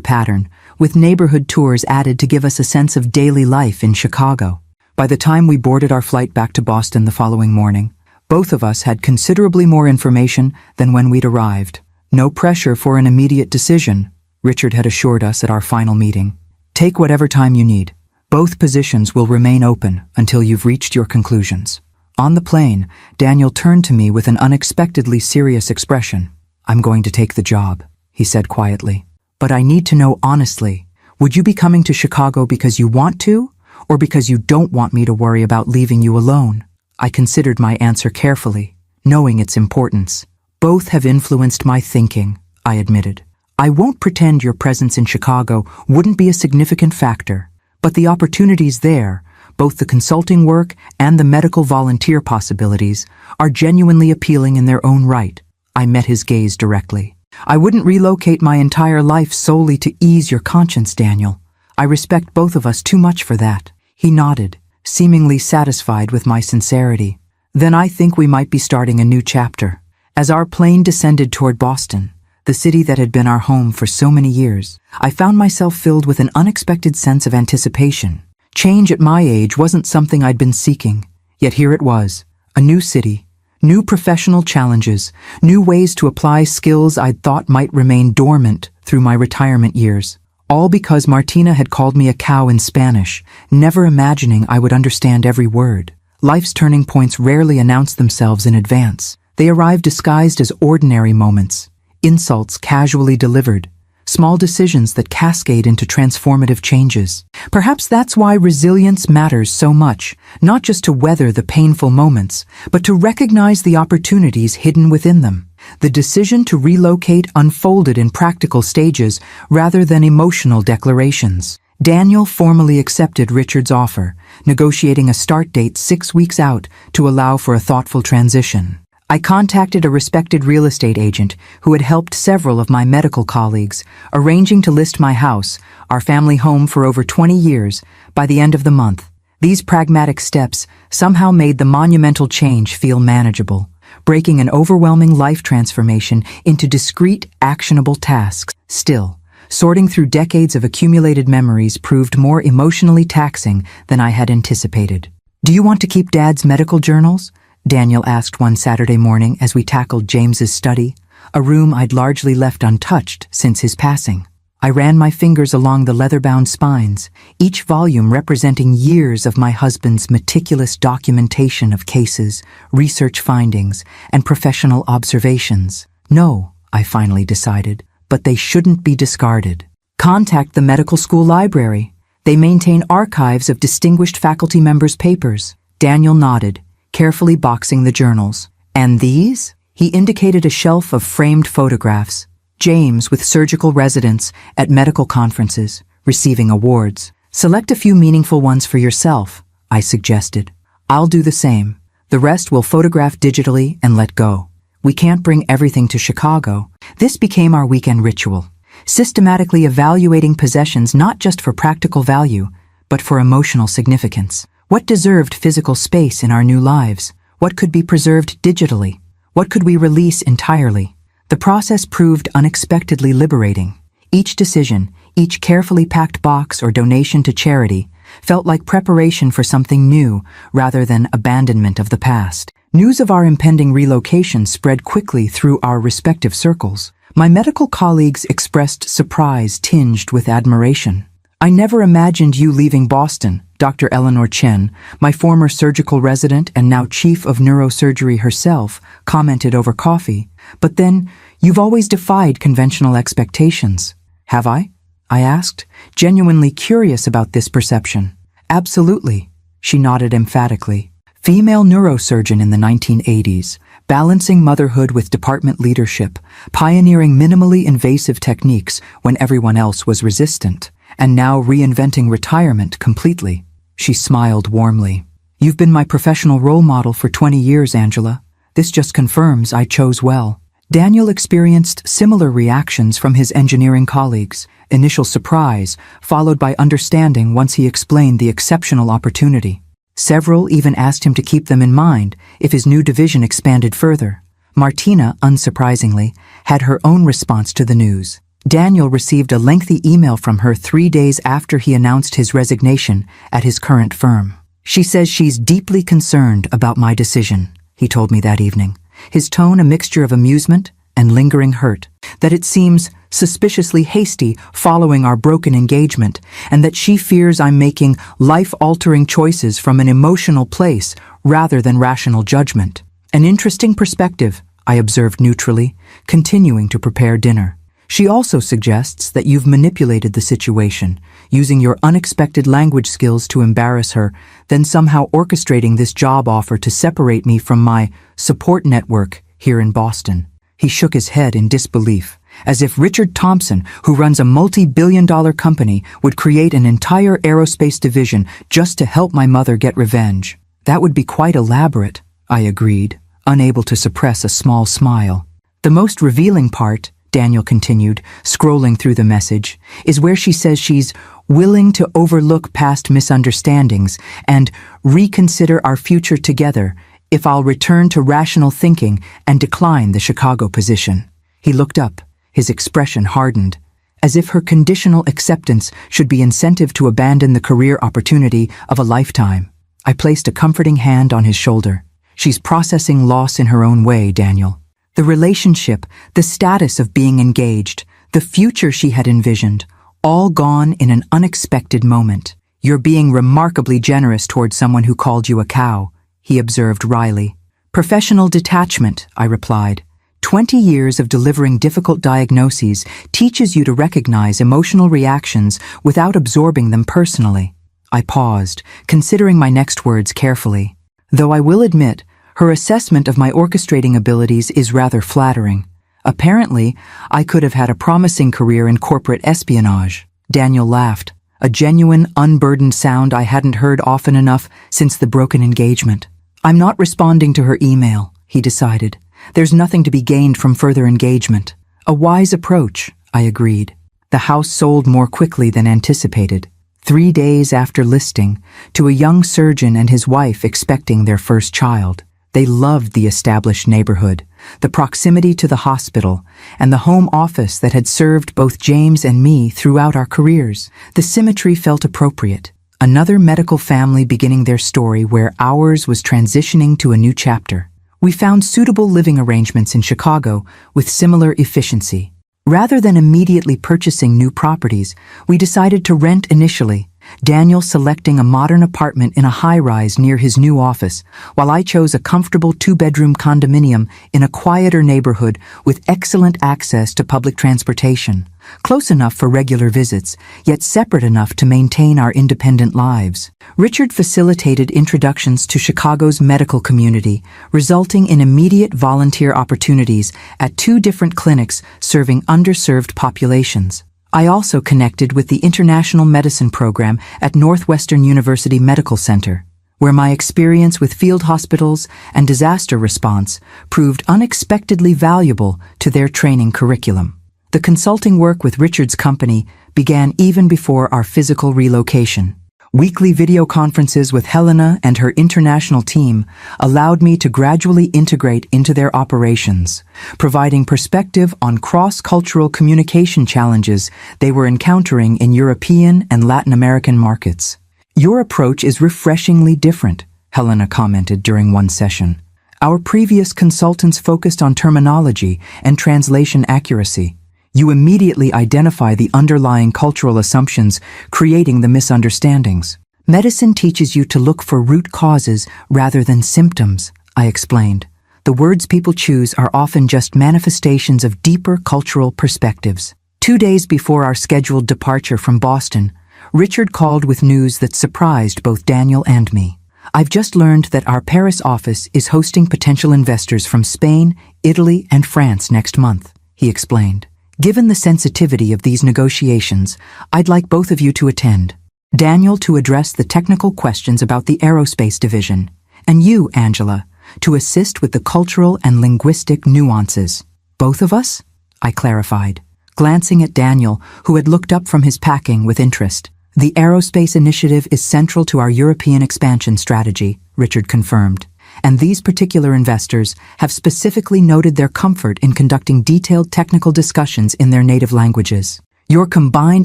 pattern, with neighborhood tours added to give us a sense of daily life in Chicago. By the time we boarded our flight back to Boston the following morning, both of us had considerably more information than when we'd arrived. "No pressure for an immediate decision," Richard had assured us at our final meeting. "Take whatever time you need. Both positions will remain open until you've reached your conclusions." On the plane, Daniel turned to me with an unexpectedly serious expression. "I'm going to take the job," he said quietly. "But I need to know honestly, would you be coming to Chicago because you want to, or because you don't want me to worry about leaving you alone?" I considered my answer carefully, knowing its importance. "Both have influenced my thinking," I admitted. "I won't pretend your presence in Chicago wouldn't be a significant factor, but the opportunities there, both the consulting work and the medical volunteer possibilities, are genuinely appealing in their own right." I met his gaze directly. "I wouldn't relocate my entire life solely to ease your conscience, Daniel. I respect both of us too much for that." He nodded, seemingly satisfied with my sincerity. "Then I think we might be starting a new chapter." As our plane descended toward Boston, the city that had been our home for so many years, I found myself filled with an unexpected sense of anticipation. Change at my age wasn't something I'd been seeking, yet here it was, a new city, New professional challenges, new ways to apply skills I'd thought might remain dormant through my retirement years. All because Martina had called me a cow in Spanish, never imagining I would understand every word. Life's turning points rarely announce themselves in advance. They arrive disguised as ordinary moments, insults casually delivered, small decisions that cascade into transformative changes. Perhaps that's why resilience matters so much, not just to weather the painful moments, but to recognize the opportunities hidden within them. The decision to relocate unfolded in practical stages rather than emotional declarations. Daniel formally accepted Richard's offer, negotiating a start date 6 weeks out to allow for a thoughtful transition. I contacted a respected real estate agent who had helped several of my medical colleagues, arranging to list my house, our family home for over 20 years, by the end of the month. These pragmatic steps somehow made the monumental change feel manageable, breaking an overwhelming life transformation into discrete, actionable tasks. Still, sorting through decades of accumulated memories proved more emotionally taxing than I had anticipated. "Do you want to keep Dad's medical journals?" Daniel asked one Saturday morning as we tackled James's study, a room I'd largely left untouched since his passing. I ran my fingers along the leather-bound spines, each volume representing years of my husband's meticulous documentation of cases, research findings, and professional observations. No, I finally decided, but they shouldn't be discarded. Contact the medical school library. They maintain archives of distinguished faculty members' papers. Daniel nodded, carefully boxing the journals. "And these?" He indicated a shelf of framed photographs. James with surgical residence at medical conferences, receiving awards. "Select a few meaningful ones for yourself," I suggested. "I'll do the same. The rest we'll photograph digitally and let go. We can't bring everything to Chicago." This became our weekend ritual, systematically evaluating possessions not just for practical value, but for emotional significance. What deserved physical space in our new lives? What could be preserved digitally? What could we release entirely? The process proved unexpectedly liberating. Each decision, each carefully packed box or donation to charity, felt like preparation for something new rather than abandonment of the past. News of our impending relocation spread quickly through our respective circles. My medical colleagues expressed surprise tinged with admiration. "I never imagined you leaving Boston," Dr. Eleanor Chen, my former surgical resident and now chief of neurosurgery herself, commented over coffee. "But then, you've always defied conventional expectations." "Have I?" I asked, genuinely curious about this perception. "Absolutely," she nodded emphatically. Female neurosurgeon in the 1980s, balancing motherhood with department leadership, pioneering minimally invasive techniques when everyone else was resistant, and now reinventing retirement completely. She smiled warmly. "You've been my professional role model for 20 years, Angela. This just confirms I chose well." Daniel experienced similar reactions from his engineering colleagues, initial surprise, followed by understanding once he explained the exceptional opportunity. Several even asked him to keep them in mind if his new division expanded further. Martina, unsurprisingly, had her own response to the news. Daniel received a lengthy email from her 3 days after he announced his resignation at his current firm. "She says she's deeply concerned about my decision," he told me that evening, his tone a mixture of amusement and lingering hurt, "that it seems suspiciously hasty following our broken engagement, and that she fears I'm making life-altering choices from an emotional place rather than rational judgment." "An interesting perspective," I observed neutrally, continuing to prepare dinner. "She also suggests that you've manipulated the situation, using your unexpected language skills to embarrass her, then somehow orchestrating this job offer to separate me from my support network here in Boston." He shook his head in disbelief, as if Richard Thompson, who runs a multi-billion-dollar company, would create an entire aerospace division just to help my mother get revenge. "That would be quite elaborate," I agreed, unable to suppress a small smile. "The most revealing part," Daniel continued, scrolling through the message, "is where she says she's willing to overlook past misunderstandings and reconsider our future together if I'll return to rational thinking and decline the Chicago position." He looked up, his expression hardened, as if her conditional acceptance should be incentive to abandon the career opportunity of a lifetime. I placed a comforting hand on his shoulder. She's processing loss in her own way, Daniel. The relationship, the status of being engaged, the future she had envisioned, all gone in an unexpected moment. You're being remarkably generous toward someone who called you a cow, he observed wryly. Professional detachment, I replied. 20 years of delivering difficult diagnoses teaches you to recognize emotional reactions without absorbing them personally. I paused, considering my next words carefully. Though I will admit, her assessment of my orchestrating abilities is rather flattering. Apparently, I could have had a promising career in corporate espionage. Daniel laughed, a genuine, unburdened sound I hadn't heard often enough since the broken engagement. I'm not responding to her email, he decided. There's nothing to be gained from further engagement. A wise approach, I agreed. The house sold more quickly than anticipated. 3 days after listing, to a young surgeon and his wife expecting their first child. They loved the established neighborhood, the proximity to the hospital, and the home office that had served both James and me throughout our careers. The symmetry felt appropriate. Another medical family beginning their story where ours was transitioning to a new chapter. We found suitable living arrangements in Chicago with similar efficiency. Rather than immediately purchasing new properties, we decided to rent initially, Daniel selecting a modern apartment in a high-rise near his new office, while I chose a comfortable 2-bedroom condominium in a quieter neighborhood with excellent access to public transportation, close enough for regular visits, yet separate enough to maintain our independent lives. Richard facilitated introductions to Chicago's medical community, resulting in immediate volunteer opportunities at 2 different clinics serving underserved populations. I also connected with the International Medicine Program at Northwestern University Medical Center, where my experience with field hospitals and disaster response proved unexpectedly valuable to their training curriculum. The consulting work with Richard's company began even before our physical relocation. Weekly video conferences with Helena and her international team allowed me to gradually integrate into their operations, providing perspective on cross-cultural communication challenges they were encountering in European and Latin American markets. Your approach is refreshingly different, Helena commented during one session. Our previous consultants focused on terminology and translation accuracy. You immediately identify the underlying cultural assumptions, creating the misunderstandings. Medicine teaches you to look for root causes rather than symptoms, I explained. The words people choose are often just manifestations of deeper cultural perspectives. 2 days before our scheduled departure from Boston, Richard called with news that surprised both Daniel and me. I've just learned that our Paris office is hosting potential investors from Spain, Italy, and France next month, he explained. Given the sensitivity of these negotiations, I'd like both of you to attend. Daniel to address the technical questions about the aerospace division, and you, Angela, to assist with the cultural and linguistic nuances. Both of us? I clarified, glancing at Daniel, who had looked up from his packing with interest. The aerospace initiative is central to our European expansion strategy, Richard confirmed. And these particular investors have specifically noted their comfort in conducting detailed technical discussions in their native languages. Your combined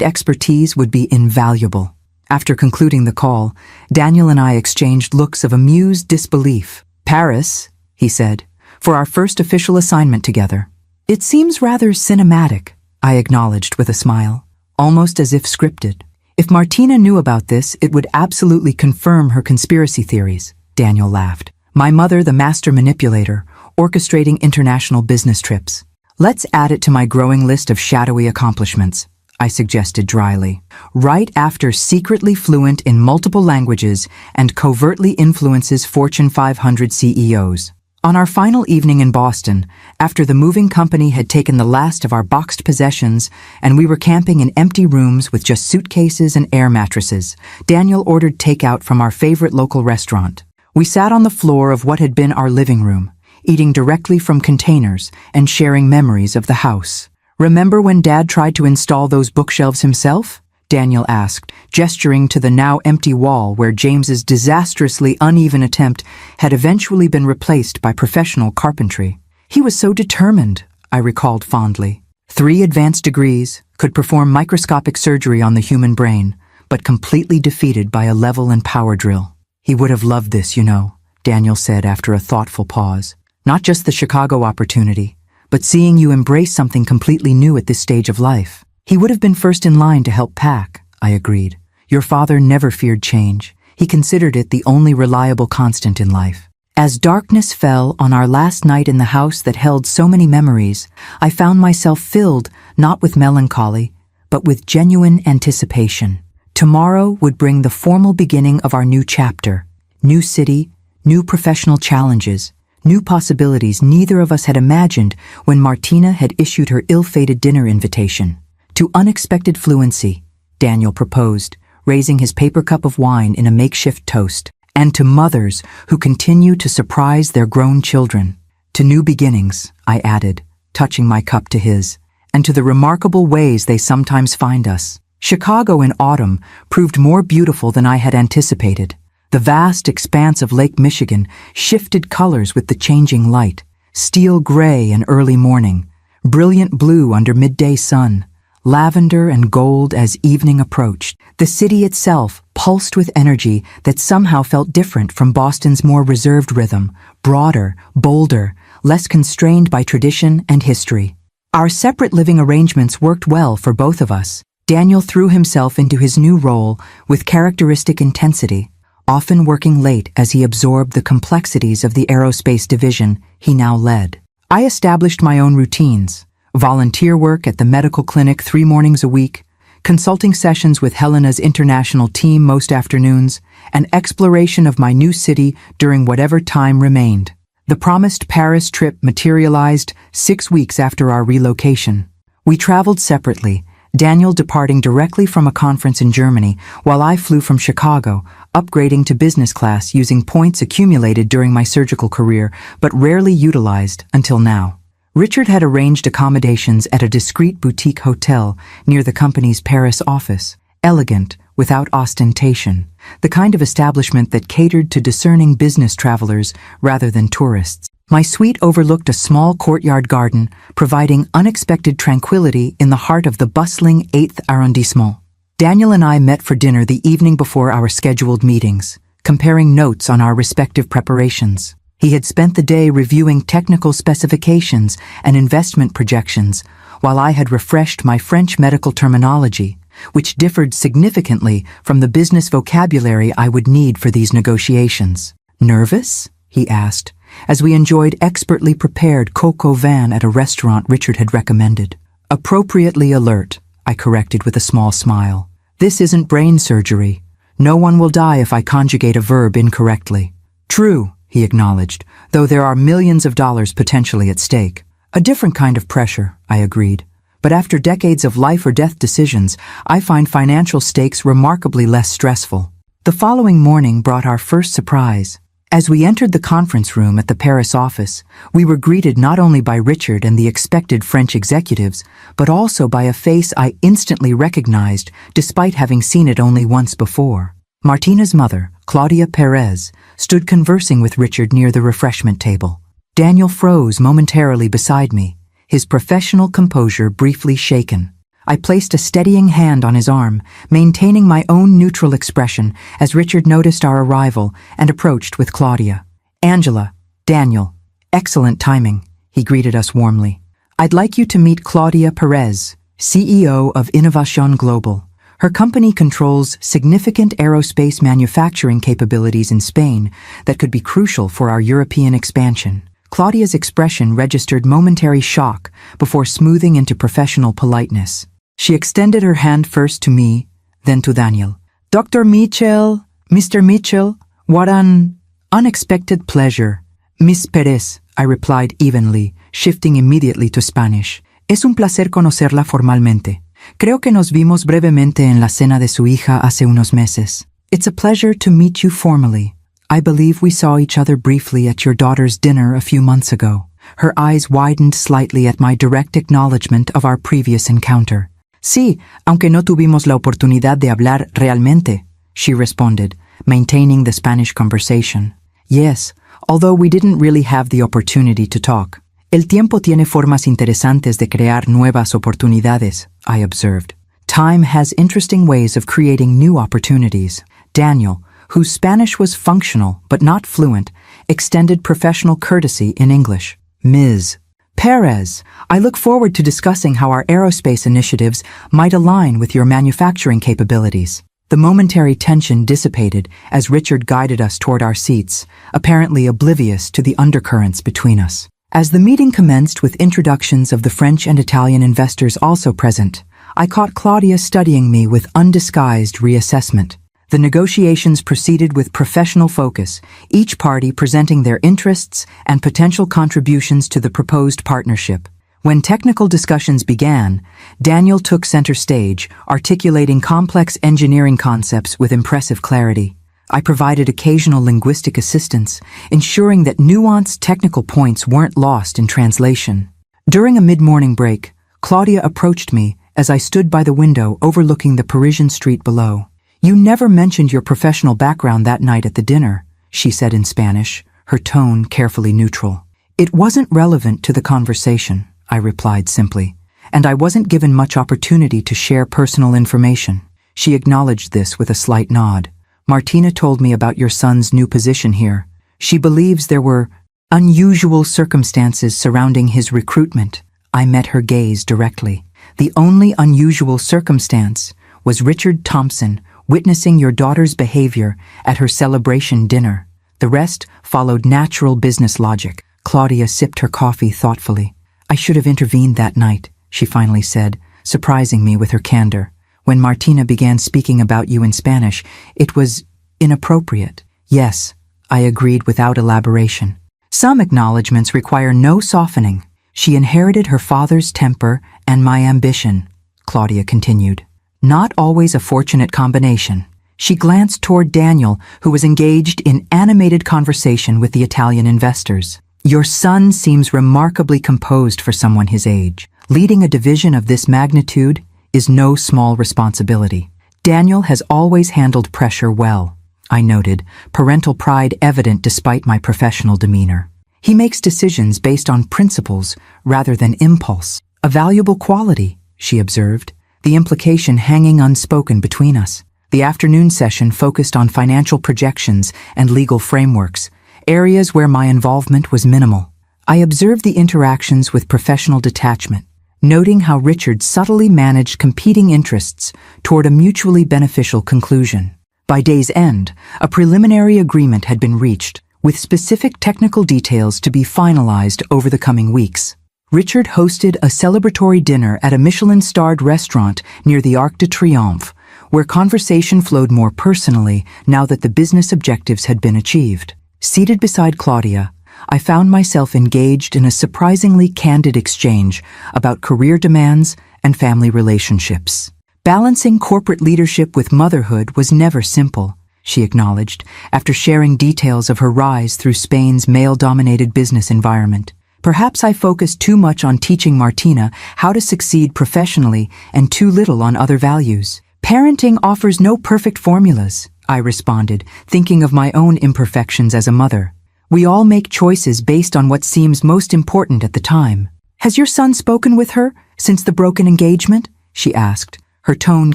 expertise would be invaluable. After concluding the call, Daniel and I exchanged looks of amused disbelief. Paris, he said, for our first official assignment together. It seems rather cinematic, I acknowledged with a smile, almost as if scripted. If Martina knew about this, it would absolutely confirm her conspiracy theories, Daniel laughed. My mother, the master manipulator, orchestrating international business trips. Let's add it to my growing list of shadowy accomplishments, I suggested dryly. Right after secretly fluent in multiple languages and covertly influences Fortune 500 CEOs. On our final evening in Boston, after the moving company had taken the last of our boxed possessions and we were camping in empty rooms with just suitcases and air mattresses, Daniel ordered takeout from our favorite local restaurant. We sat on the floor of what had been our living room, eating directly from containers and sharing memories of the house. Remember when Dad tried to install those bookshelves himself? Daniel asked, gesturing to the now empty wall where James's disastrously uneven attempt had eventually been replaced by professional carpentry. He was so determined, I recalled fondly. 3 advanced degrees, could perform microscopic surgery on the human brain, but completely defeated by a level and power drill. He would have loved this, you know, Daniel said after a thoughtful pause. Not just the Chicago opportunity, but seeing you embrace something completely new at this stage of life. He would have been first in line to help pack, I agreed. Your father never feared change. He considered it the only reliable constant in life. As darkness fell on our last night in the house that held so many memories, I found myself filled not with melancholy, but with genuine anticipation. Tomorrow would bring the formal beginning of our new chapter. New city, new professional challenges, new possibilities neither of us had imagined when Martina had issued her ill-fated dinner invitation. To unexpected fluency, Daniel proposed, raising his paper cup of wine in a makeshift toast. And to mothers who continue to surprise their grown children. To new beginnings, I added, touching my cup to his, and to the remarkable ways they sometimes find us. Chicago in autumn proved more beautiful than I had anticipated. The vast expanse of Lake Michigan shifted colors with the changing light, steel gray in early morning, brilliant blue under midday sun, lavender and gold as evening approached. The city itself pulsed with energy that somehow felt different from Boston's more reserved rhythm, broader, bolder, less constrained by tradition and history. Our separate living arrangements worked well for both of us. Daniel threw himself into his new role with characteristic intensity, often working late as he absorbed the complexities of the aerospace division he now led. I established my own routines, volunteer work at the medical clinic 3 mornings a week, consulting sessions with Helena's international team most afternoons, and exploration of my new city during whatever time remained. The promised Paris trip materialized 6 weeks after our relocation. We traveled separately, Daniel departing directly from a conference in Germany, while I flew from Chicago, upgrading to business class using points accumulated during my surgical career, but rarely utilized until now. Richard had arranged accommodations at a discreet boutique hotel near the company's Paris office, elegant, without ostentation, the kind of establishment that catered to discerning business travelers rather than tourists. My suite overlooked a small courtyard garden, providing unexpected tranquility in the heart of the bustling 8th arrondissement. Daniel and I met for dinner the evening before our scheduled meetings, comparing notes on our respective preparations. He had spent the day reviewing technical specifications and investment projections, while I had refreshed my French medical terminology, which differed significantly from the business vocabulary I would need for these negotiations. Nervous? He asked, as we enjoyed expertly prepared coq au vin at a restaurant Richard had recommended. Appropriately alert, I corrected with a small smile. This isn't brain surgery. No one will die if I conjugate a verb incorrectly. True, he acknowledged, though there are millions of dollars potentially at stake. A different kind of pressure, I agreed. But after decades of life or death decisions, I find financial stakes remarkably less stressful. The following morning brought our first surprise. As we entered the conference room at the Paris office, we were greeted not only by Richard and the expected French executives, but also by a face I instantly recognized despite having seen it only once before. Martina's mother, Claudia Perez, stood conversing with Richard near the refreshment table. Daniel froze momentarily beside me, his professional composure briefly shaken. I placed a steadying hand on his arm, maintaining my own neutral expression as Richard noticed our arrival and approached with Claudia. Angela, Daniel, excellent timing, he greeted us warmly. I'd like you to meet Claudia Perez, CEO of Innovation Global. Her company controls significant aerospace manufacturing capabilities in Spain that could be crucial for our European expansion. Claudia's expression registered momentary shock before smoothing into professional politeness. She extended her hand first to me, then to Daniel. Dr. Mitchell, Mr. Mitchell, what an unexpected pleasure. Miss Perez, I replied evenly, shifting immediately to Spanish. Es un placer conocerla formalmente. Creo que nos vimos brevemente en la cena de su hija hace unos meses. It's a pleasure to meet you formally. I believe we saw each other briefly at your daughter's dinner a few months ago. Her eyes widened slightly at my direct acknowledgement of our previous encounter. Sí, aunque no tuvimos la oportunidad de hablar realmente, she responded, maintaining the Spanish conversation. Yes, although we didn't really have the opportunity to talk. El tiempo tiene formas interesantes de crear nuevas oportunidades, I observed. Time has interesting ways of creating new opportunities. Daniel, whose Spanish was functional but not fluent, extended professional courtesy in English. Ms. Perez, I look forward to discussing how our aerospace initiatives might align with your manufacturing capabilities. The momentary tension dissipated as Richard guided us toward our seats, apparently oblivious to the undercurrents between us. As the meeting commenced with introductions of the French and Italian investors also present, I caught Claudia studying me with undisguised reassessment. The negotiations proceeded with professional focus, each party presenting their interests and potential contributions to the proposed partnership. When technical discussions began, Daniel took center stage, articulating complex engineering concepts with impressive clarity. I provided occasional linguistic assistance, ensuring that nuanced technical points weren't lost in translation. During a mid-morning break, Claudia approached me as I stood by the window overlooking the Parisian street below. "You never mentioned your professional background that night at the dinner," she said in Spanish, her tone carefully neutral. "It wasn't relevant to the conversation," I replied simply, "and I wasn't given much opportunity to share personal information." She acknowledged this with a slight nod. "Martina told me about your son's new position here. She believes there were unusual circumstances surrounding his recruitment." I met her gaze directly. "The only unusual circumstance was Richard Thompson witnessing your daughter's behavior at her celebration dinner. The rest followed natural business logic." Claudia sipped her coffee thoughtfully. "I should have intervened that night," she finally said, surprising me with her candor. "When Martina began speaking about you in Spanish, it was inappropriate." "Yes," I agreed without elaboration. "Some acknowledgments require no softening. She inherited her father's temper and my ambition," Claudia continued. "Not always a fortunate combination." She glanced toward Daniel, who was engaged in animated conversation with the Italian investors. "Your son seems remarkably composed for someone his age. Leading a division of this magnitude is no small responsibility." "Daniel has always handled pressure well," I noted, parental pride evident despite my professional demeanor. "He makes decisions based on principles rather than impulse. A valuable quality," she observed, the implication hanging unspoken between us. The afternoon session focused on financial projections and legal frameworks, areas where my involvement was minimal. I observed the interactions with professional detachment, noting how Richard subtly managed competing interests toward a mutually beneficial conclusion. By day's end, a preliminary agreement had been reached, with specific technical details to be finalized over the coming weeks. Richard hosted a celebratory dinner at a Michelin-starred restaurant near the Arc de Triomphe, where conversation flowed more personally now that the business objectives had been achieved. Seated beside Claudia, I found myself engaged in a surprisingly candid exchange about career demands and family relationships. "Balancing corporate leadership with motherhood was never simple," she acknowledged, after sharing details of her rise through Spain's male-dominated business environment. "Perhaps I focused too much on teaching Martina how to succeed professionally and too little on other values." "Parenting offers no perfect formulas," I responded, thinking of my own imperfections as a mother. "We all make choices based on what seems most important at the time." "Has your son spoken with her since the broken engagement?" she asked, her tone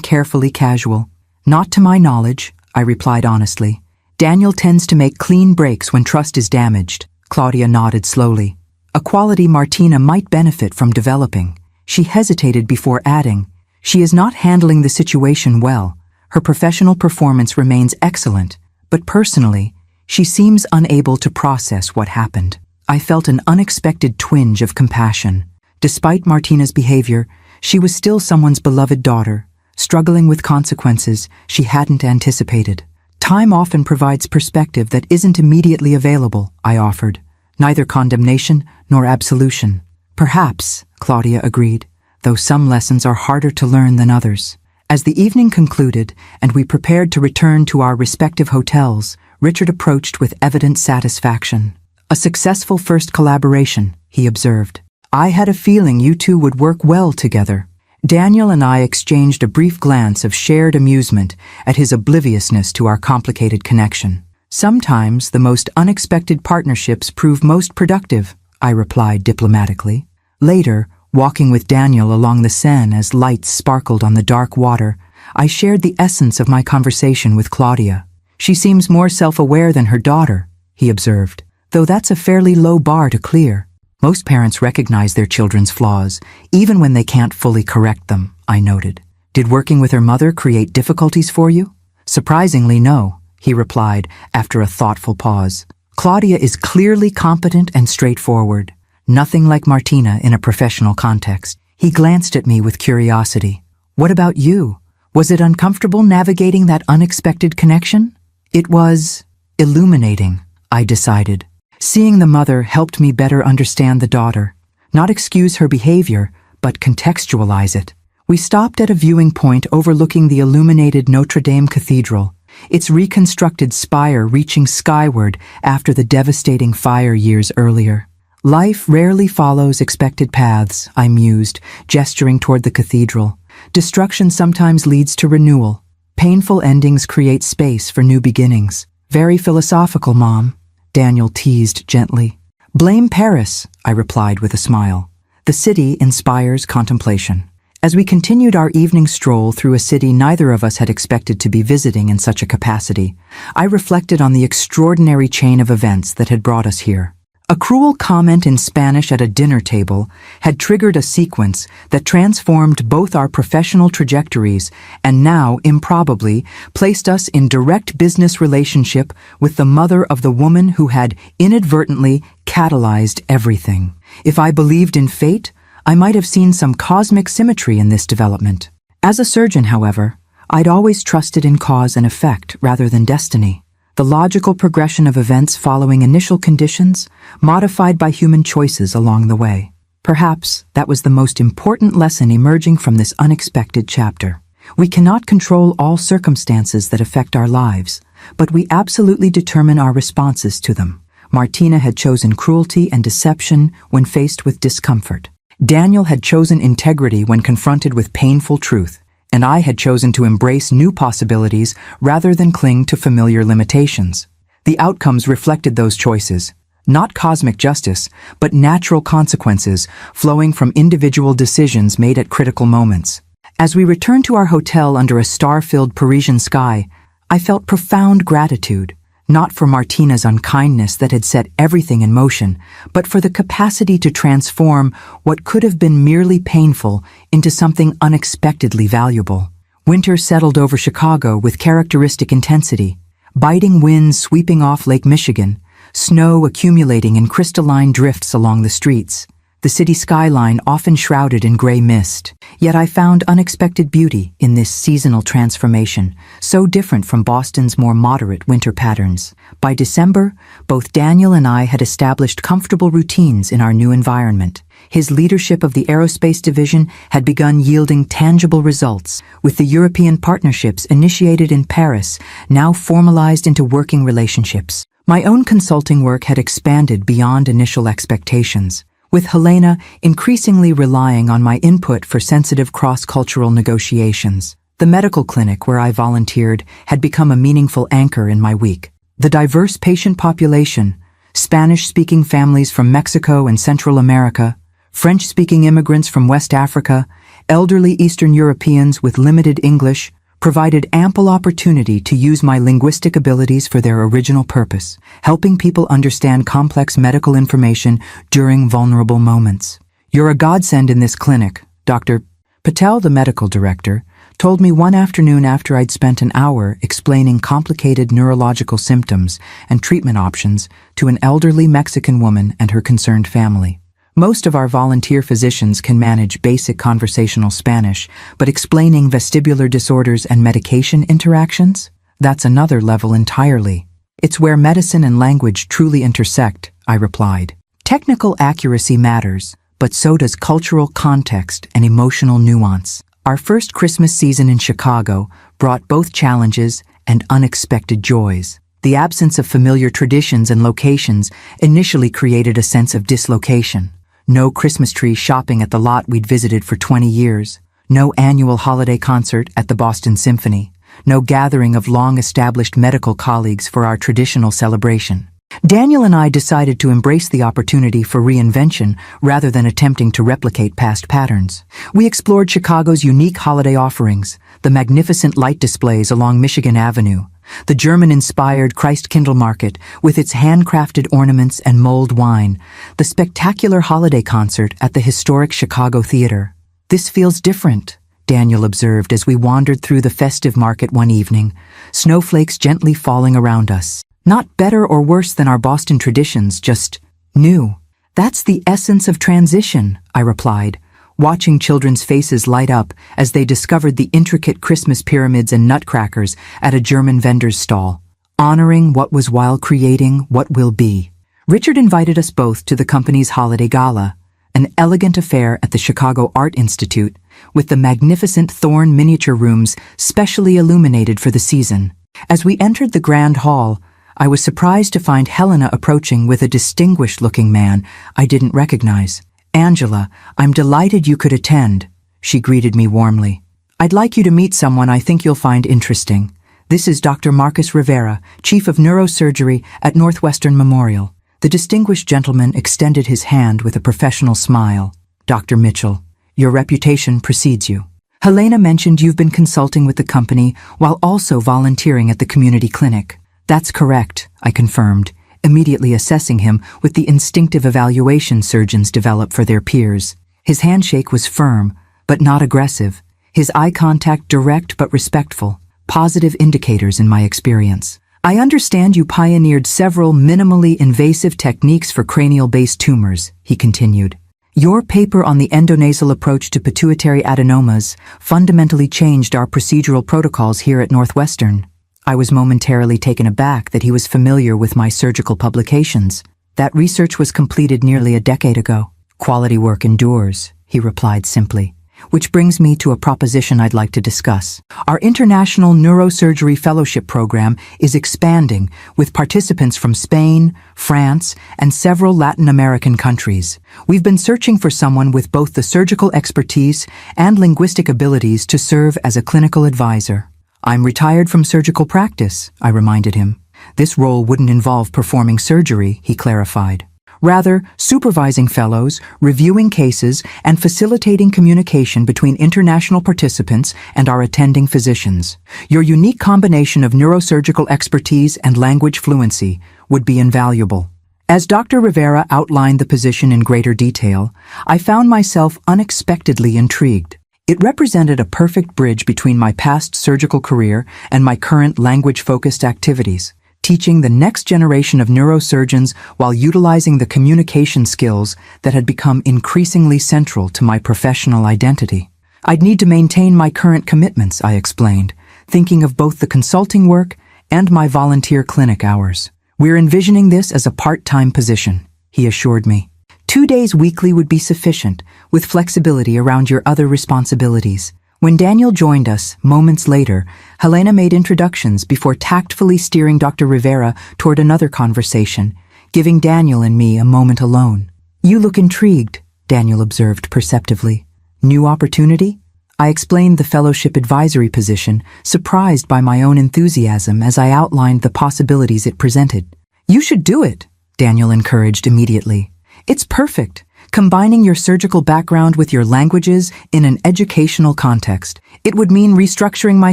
carefully casual. "Not to my knowledge," I replied honestly. "Daniel tends to make clean breaks when trust is damaged." Claudia nodded slowly. "A quality Martina might benefit from developing." She hesitated before adding, "She is not handling the situation well. Her professional performance remains excellent, but personally, she seems unable to process what happened." I felt an unexpected twinge of compassion. Despite Martina's behavior, she was still someone's beloved daughter, struggling with consequences she hadn't anticipated. "Time often provides perspective that isn't immediately available," I offered. "Neither condemnation nor absolution." "Perhaps," Claudia agreed, "though some lessons are harder to learn than others." As the evening concluded and we prepared to return to our respective hotels, Richard approached with evident satisfaction. "A successful first collaboration," he observed. "I had a feeling you two would work well together." Daniel and I exchanged a brief glance of shared amusement at his obliviousness to our complicated connection. "Sometimes the most unexpected partnerships prove most productive," I replied diplomatically. Later, walking with Daniel along the Seine as lights sparkled on the dark water, I shared the essence of my conversation with Claudia. "She seems more self-aware than her daughter," he observed. though that's a fairly low bar to clear. Most parents recognize their children's flaws, even when they can't fully correct them, I noted. Did working with her mother create difficulties for you? Surprisingly, no, he replied after a thoughtful pause. Claudia is clearly competent and straightforward. Nothing like Martina in a professional context. He glanced at me with curiosity. What about you? Was it uncomfortable navigating that unexpected connection? It was illuminating, I decided. Seeing the mother helped me better understand the daughter. Not excuse her behavior, but contextualize it. We stopped at a viewing point overlooking the illuminated Notre Dame Cathedral, its reconstructed spire reaching skyward after the devastating fire years earlier. Life rarely follows expected paths, I mused, gesturing toward the cathedral. Destruction sometimes leads to renewal. Painful endings create space for new beginnings. Very philosophical, Mom, Daniel teased gently. Blame Paris, I replied with a smile. The city inspires contemplation. As we continued our evening stroll through a city neither of us had expected to be visiting in such a capacity, I reflected on the extraordinary chain of events that had brought us here. A cruel comment in Spanish at a dinner table had triggered a sequence that transformed both our professional trajectories and now, improbably, placed us in direct business relationship with the mother of the woman who had inadvertently catalyzed everything. If I believed in fate, I might have seen some cosmic symmetry in this development. As a surgeon, however, I'd always trusted in cause and effect rather than destiny. The logical progression of events following initial conditions, modified by human choices along the way. Perhaps that was the most important lesson emerging from this unexpected chapter. We cannot control all circumstances that affect our lives, but we absolutely determine our responses to them. Martina had chosen cruelty and deception when faced with discomfort. Daniel had chosen integrity when confronted with painful truth, and I had chosen to embrace new possibilities rather than cling to familiar limitations. The outcomes reflected those choices, not cosmic justice, but natural consequences flowing from individual decisions made at critical moments. As we returned to our hotel under a star-filled Parisian sky, I felt profound gratitude, not for Martina's unkindness that had set everything in motion, but for the capacity to transform what could have been merely painful into something unexpectedly valuable. Winter settled over Chicago with characteristic intensity, biting winds sweeping off Lake Michigan, snow accumulating in crystalline drifts along the streets, the city skyline often shrouded in gray mist. Yet I found unexpected beauty in this seasonal transformation, so different from Boston's more moderate winter patterns. By December, both Daniel and I had established comfortable routines in our new environment. His leadership of the aerospace division had begun yielding tangible results, with the European partnerships initiated in Paris now formalized into working relationships. My own consulting work had expanded beyond initial expectations, with Helena increasingly relying on my input for sensitive cross-cultural negotiations. The medical clinic where I volunteered had become a meaningful anchor in my week. The diverse patient population, Spanish-speaking families from Mexico and Central America, French-speaking immigrants from West Africa, elderly Eastern Europeans with limited English, provided ample opportunity to use my linguistic abilities for their original purpose, helping people understand complex medical information during vulnerable moments. You're a godsend in this clinic, Dr. Patel, the medical director, told me one afternoon after I'd spent an hour explaining complicated neurological symptoms and treatment options to an elderly Mexican woman and her concerned family. Most of our volunteer physicians can manage basic conversational Spanish, but explaining vestibular disorders and medication interactions? That's another level entirely. It's where medicine and language truly intersect, I replied. Technical accuracy matters, but so does cultural context and emotional nuance. Our first Christmas season in Chicago brought both challenges and unexpected joys. The absence of familiar traditions and locations initially created a sense of dislocation. No Christmas tree shopping at the lot we'd visited for 20 years. No annual holiday concert at the Boston Symphony. No gathering of long-established medical colleagues for our traditional celebration. Daniel and I decided to embrace the opportunity for reinvention rather than attempting to replicate past patterns. We explored Chicago's unique holiday offerings, the magnificent light displays along Michigan Avenue, The German-inspired Christkindl market, with its handcrafted ornaments and mulled wine, the spectacular holiday concert at the historic Chicago Theater. "This feels different," Daniel observed as we wandered through the festive market one evening, snowflakes gently falling around us. "Not better or worse than our Boston traditions, just new." "That's the essence of transition," I replied, watching children's faces light up as they discovered the intricate Christmas pyramids and nutcrackers at a German vendor's stall. Honoring what was while creating what will be. Richard invited us both to the company's holiday gala, an elegant affair at the Chicago Art Institute, with the magnificent Thorn miniature rooms specially illuminated for the season. As we entered the grand hall, I was surprised to find Helena approaching with a distinguished-looking man I didn't recognize. "Angela, I'm delighted you could attend," she greeted me warmly. "I'd like you to meet someone I think you'll find interesting. This is Dr. Marcus Rivera, Chief of Neurosurgery at Northwestern Memorial." The distinguished gentleman extended his hand with a professional smile. "Dr. Mitchell, your reputation precedes you. Helena mentioned you've been consulting with the company while also volunteering at the community clinic." "That's correct," I confirmed, immediately assessing him with the instinctive evaluation surgeons develop for their peers. His handshake was firm, but not aggressive, his eye contact direct but respectful, positive indicators in my experience. "I understand you pioneered several minimally invasive techniques for cranial-based tumors," he continued. "Your paper on the endonasal approach to pituitary adenomas fundamentally changed our procedural protocols here at Northwestern." I was momentarily taken aback that he was familiar with my surgical publications. "That research was completed nearly a decade ago. Quality work endures," he replied simply. "Which brings me to a proposition I'd like to discuss. Our International Neurosurgery Fellowship Program is expanding with participants from Spain, France, and several Latin American countries. We've been searching for someone with both the surgical expertise and linguistic abilities to serve as a clinical advisor." "I'm retired from surgical practice," I reminded him. "This role wouldn't involve performing surgery," he clarified. "Rather, supervising fellows, reviewing cases, and facilitating communication between international participants and our attending physicians. Your unique combination of neurosurgical expertise and language fluency would be invaluable." As Dr. Rivera outlined the position in greater detail, I found myself unexpectedly intrigued. It represented a perfect bridge between my past surgical career and my current language-focused activities, teaching the next generation of neurosurgeons while utilizing the communication skills that had become increasingly central to my professional identity. "I'd need to maintain my current commitments," I explained, thinking of both the consulting work and my volunteer clinic hours. "We're envisioning this as a part-time position," he assured me. 2 days weekly would be sufficient, with flexibility around your other responsibilities. When Daniel joined us, moments later, Helena made introductions before tactfully steering Dr. Rivera toward another conversation, giving Daniel and me a moment alone. "You look intrigued," Daniel observed perceptively. "New opportunity?" I explained the fellowship advisory position, surprised by my own enthusiasm as I outlined the possibilities it presented. "You should do it," Daniel encouraged immediately. "It's perfect, combining your surgical background with your languages in an educational context. It would mean restructuring my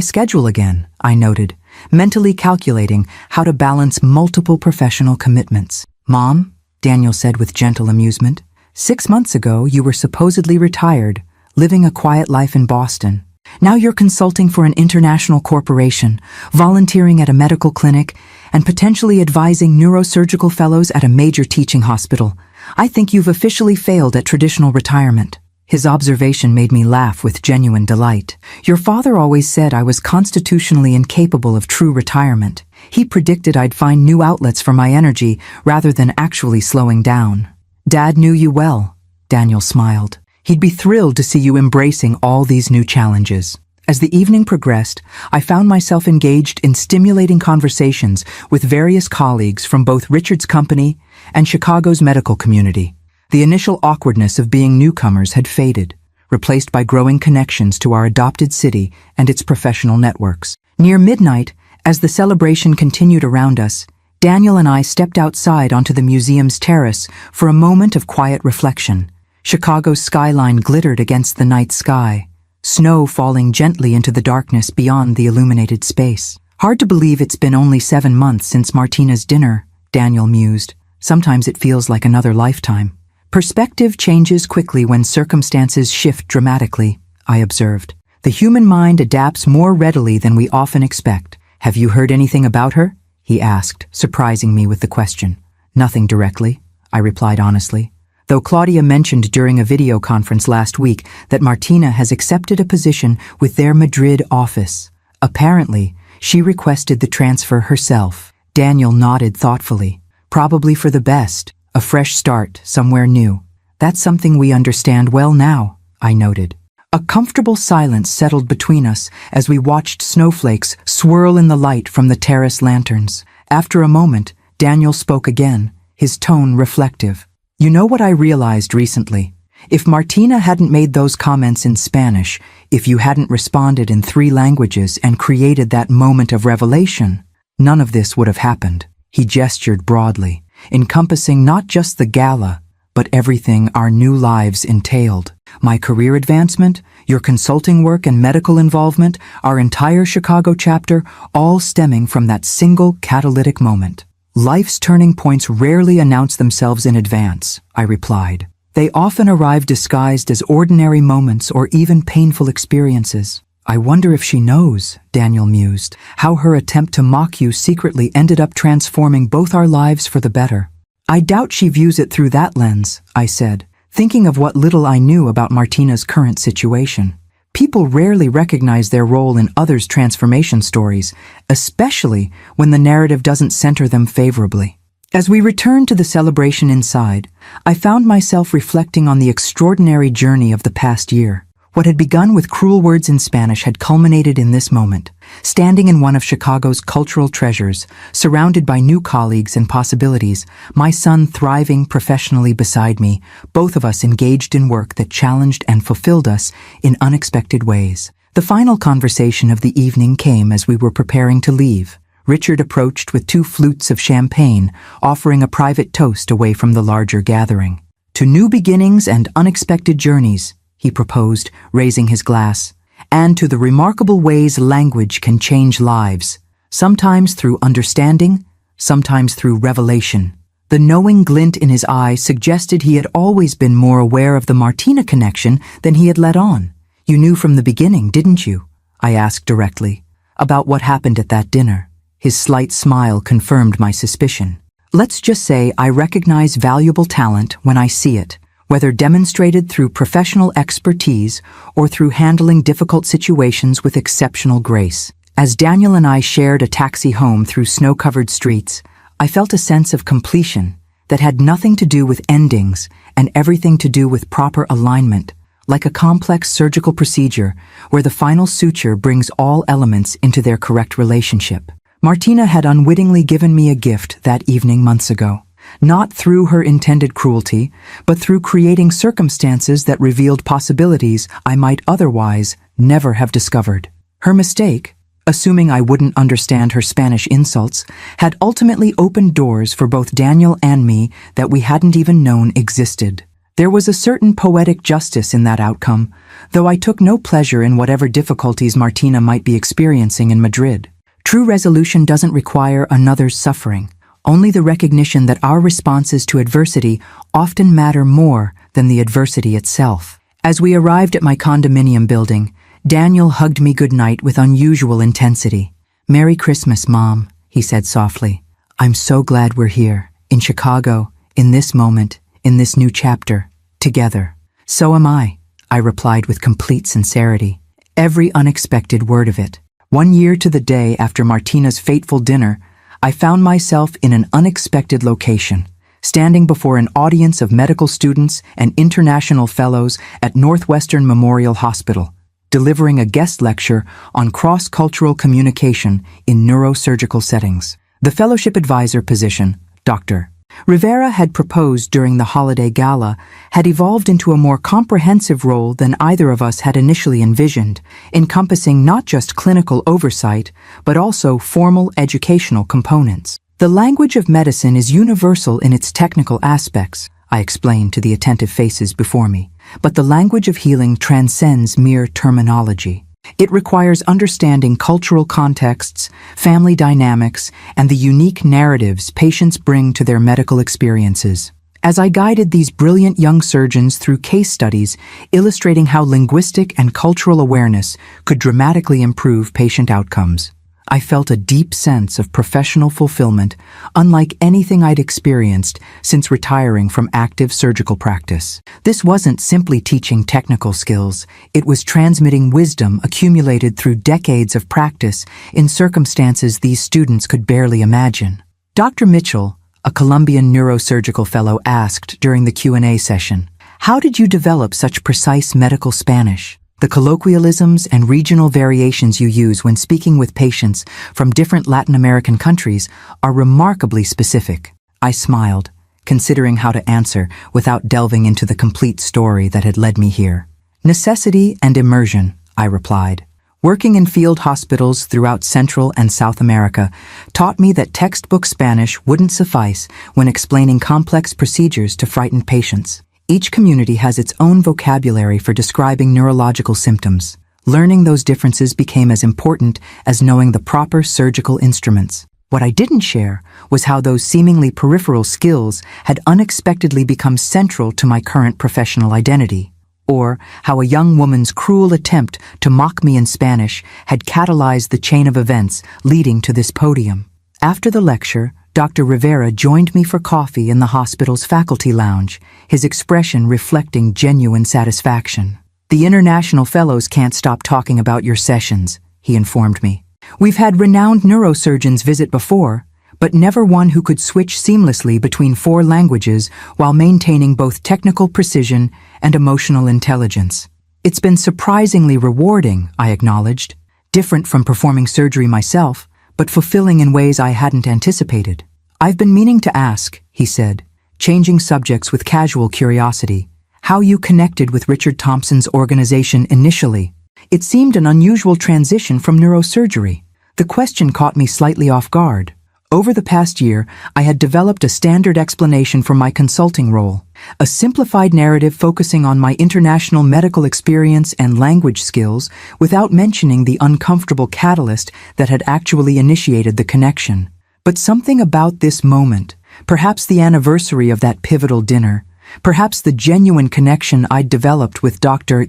schedule again," I noted, mentally calculating how to balance multiple professional commitments. "Mom," Daniel said with gentle amusement, "6 months ago you were supposedly retired, living a quiet life in Boston. Now you're consulting for an international corporation, volunteering at a medical clinic, and potentially advising neurosurgical fellows at a major teaching hospital. I think you've officially failed at traditional retirement." His observation made me laugh with genuine delight. "Your father always said I was constitutionally incapable of true retirement. He predicted I'd find new outlets for my energy rather than actually slowing down." "Dad knew you well," Daniel smiled. "He'd be thrilled to see you embracing all these new challenges." As the evening progressed, I found myself engaged in stimulating conversations with various colleagues from both Richard's company and Chicago's medical community. The initial awkwardness of being newcomers had faded, replaced by growing connections to our adopted city and its professional networks. Near midnight, as the celebration continued around us, Daniel and I stepped outside onto the museum's terrace for a moment of quiet reflection. Chicago's skyline glittered against the night sky, snow falling gently into the darkness beyond the illuminated space. Hard to believe it's been only 7 months since Martina's dinner, Daniel mused. Sometimes it feels like another lifetime. Perspective changes quickly when circumstances shift dramatically, I observed. The human mind adapts more readily than we often expect. Have you heard anything about her? He asked, surprising me with the question. Nothing directly, I replied honestly. Though Claudia mentioned during a video conference last week that Martina has accepted a position with their Madrid office. Apparently, she requested the transfer herself. Daniel nodded thoughtfully. Probably for the best, a fresh start, somewhere new. That's something we understand well now, I noted. A comfortable silence settled between us as we watched snowflakes swirl in the light from the terrace lanterns. After a moment, Daniel spoke again, his tone reflective. You know what I realized recently? If Martina hadn't made those comments in Spanish, if you hadn't responded in 3 languages and created that moment of revelation, none of this would have happened. He gestured broadly, encompassing not just the gala, but everything our new lives entailed. My career advancement, your consulting work and medical involvement, our entire Chicago chapter, all stemming from that single catalytic moment. Life's turning points rarely announce themselves in advance, I replied. They often arrive disguised as ordinary moments or even painful experiences. I wonder if she knows, Daniel mused, how her attempt to mock you secretly ended up transforming both our lives for the better. I doubt she views it through that lens, I said, thinking of what little I knew about Martina's current situation. People rarely recognize their role in others' transformation stories, especially when the narrative doesn't center them favorably. As we returned to the celebration inside, I found myself reflecting on the extraordinary journey of the past year. What had begun with cruel words in Spanish had culminated in this moment, standing in one of Chicago's cultural treasures, surrounded by new colleagues and possibilities, my son thriving professionally beside me, both of us engaged in work that challenged and fulfilled us in unexpected ways. The final conversation of the evening came as we were preparing to leave. Richard approached with 2 flutes of champagne, offering a private toast away from the larger gathering. To new beginnings and unexpected journeys, he proposed, raising his glass, and to the remarkable ways language can change lives, sometimes through understanding, sometimes through revelation. The knowing glint in his eye suggested he had always been more aware of the Martina connection than he had let on. You knew from the beginning, didn't you? I asked directly. About what happened at that dinner. His slight smile confirmed my suspicion. Let's just say I recognize valuable talent when I see it, whether demonstrated through professional expertise or through handling difficult situations with exceptional grace. As Daniel and I shared a taxi home through snow-covered streets, I felt a sense of completion that had nothing to do with endings and everything to do with proper alignment, like a complex surgical procedure where the final suture brings all elements into their correct relationship. Martina had unwittingly given me a gift that evening months ago. Not through her intended cruelty, but through creating circumstances that revealed possibilities I might otherwise never have discovered. Her mistake, assuming I wouldn't understand her Spanish insults, had ultimately opened doors for both Daniel and me that we hadn't even known existed. There was a certain poetic justice in that outcome, though I took no pleasure in whatever difficulties Martina might be experiencing in Madrid. True resolution doesn't require another's suffering. Only the recognition that our responses to adversity often matter more than the adversity itself. As we arrived at my condominium building, Daniel hugged me goodnight with unusual intensity. "Merry Christmas, Mom," he said softly. "I'm so glad we're here, in Chicago, in this moment, in this new chapter, together." "So am I," I replied with complete sincerity. Every unexpected word of it. 1 year to the day after Martina's fateful dinner, I found myself in an unexpected location, standing before an audience of medical students and international fellows at Northwestern Memorial Hospital, delivering a guest lecture on cross-cultural communication in neurosurgical settings. The fellowship advisor position, Dr. Rivera had proposed during the holiday gala, had evolved into a more comprehensive role than either of us had initially envisioned, encompassing not just clinical oversight, but also formal educational components. The language of medicine is universal in its technical aspects, I explained to the attentive faces before me, but the language of healing transcends mere terminology. It requires understanding cultural contexts, family dynamics, and the unique narratives patients bring to their medical experiences. As I guided these brilliant young surgeons through case studies illustrating how linguistic and cultural awareness could dramatically improve patient outcomes, I felt a deep sense of professional fulfillment, unlike anything I'd experienced since retiring from active surgical practice. This wasn't simply teaching technical skills, it was transmitting wisdom accumulated through decades of practice in circumstances these students could barely imagine. Dr. Mitchell, a Colombian neurosurgical fellow, asked during the Q&A session, "How did you develop such precise medical Spanish? The colloquialisms and regional variations you use when speaking with patients from different Latin American countries are remarkably specific." I smiled, considering how to answer without delving into the complete story that had led me here. "Necessity and immersion," I replied. "Working in field hospitals throughout Central and South America taught me that textbook Spanish wouldn't suffice when explaining complex procedures to frightened patients. Each community has its own vocabulary for describing neurological symptoms. Learning those differences became as important as knowing the proper surgical instruments. What I didn't share was how those seemingly peripheral skills had unexpectedly become central to my current professional identity, or how a young woman's cruel attempt to mock me in Spanish had catalyzed the chain of events leading to this podium. After the lecture, Dr. Rivera joined me for coffee in the hospital's faculty lounge, his expression reflecting genuine satisfaction. "The international fellows can't stop talking about your sessions," he informed me. "We've had renowned neurosurgeons visit before, but never one who could switch seamlessly between 4 languages while maintaining both technical precision and emotional intelligence. It's been surprisingly rewarding," I acknowledged. "Different from performing surgery myself, but fulfilling in ways I hadn't anticipated." "I've been meaning to ask," he said, changing subjects with casual curiosity, "how you connected with Richard Thompson's organization initially. It seemed an unusual transition from neurosurgery." The question caught me slightly off guard. Over the past year, I had developed a standard explanation for my consulting role, a simplified narrative focusing on my international medical experience and language skills without mentioning the uncomfortable catalyst that had actually initiated the connection. But something about this moment, perhaps the anniversary of that pivotal dinner, perhaps the genuine connection I'd developed with Dr.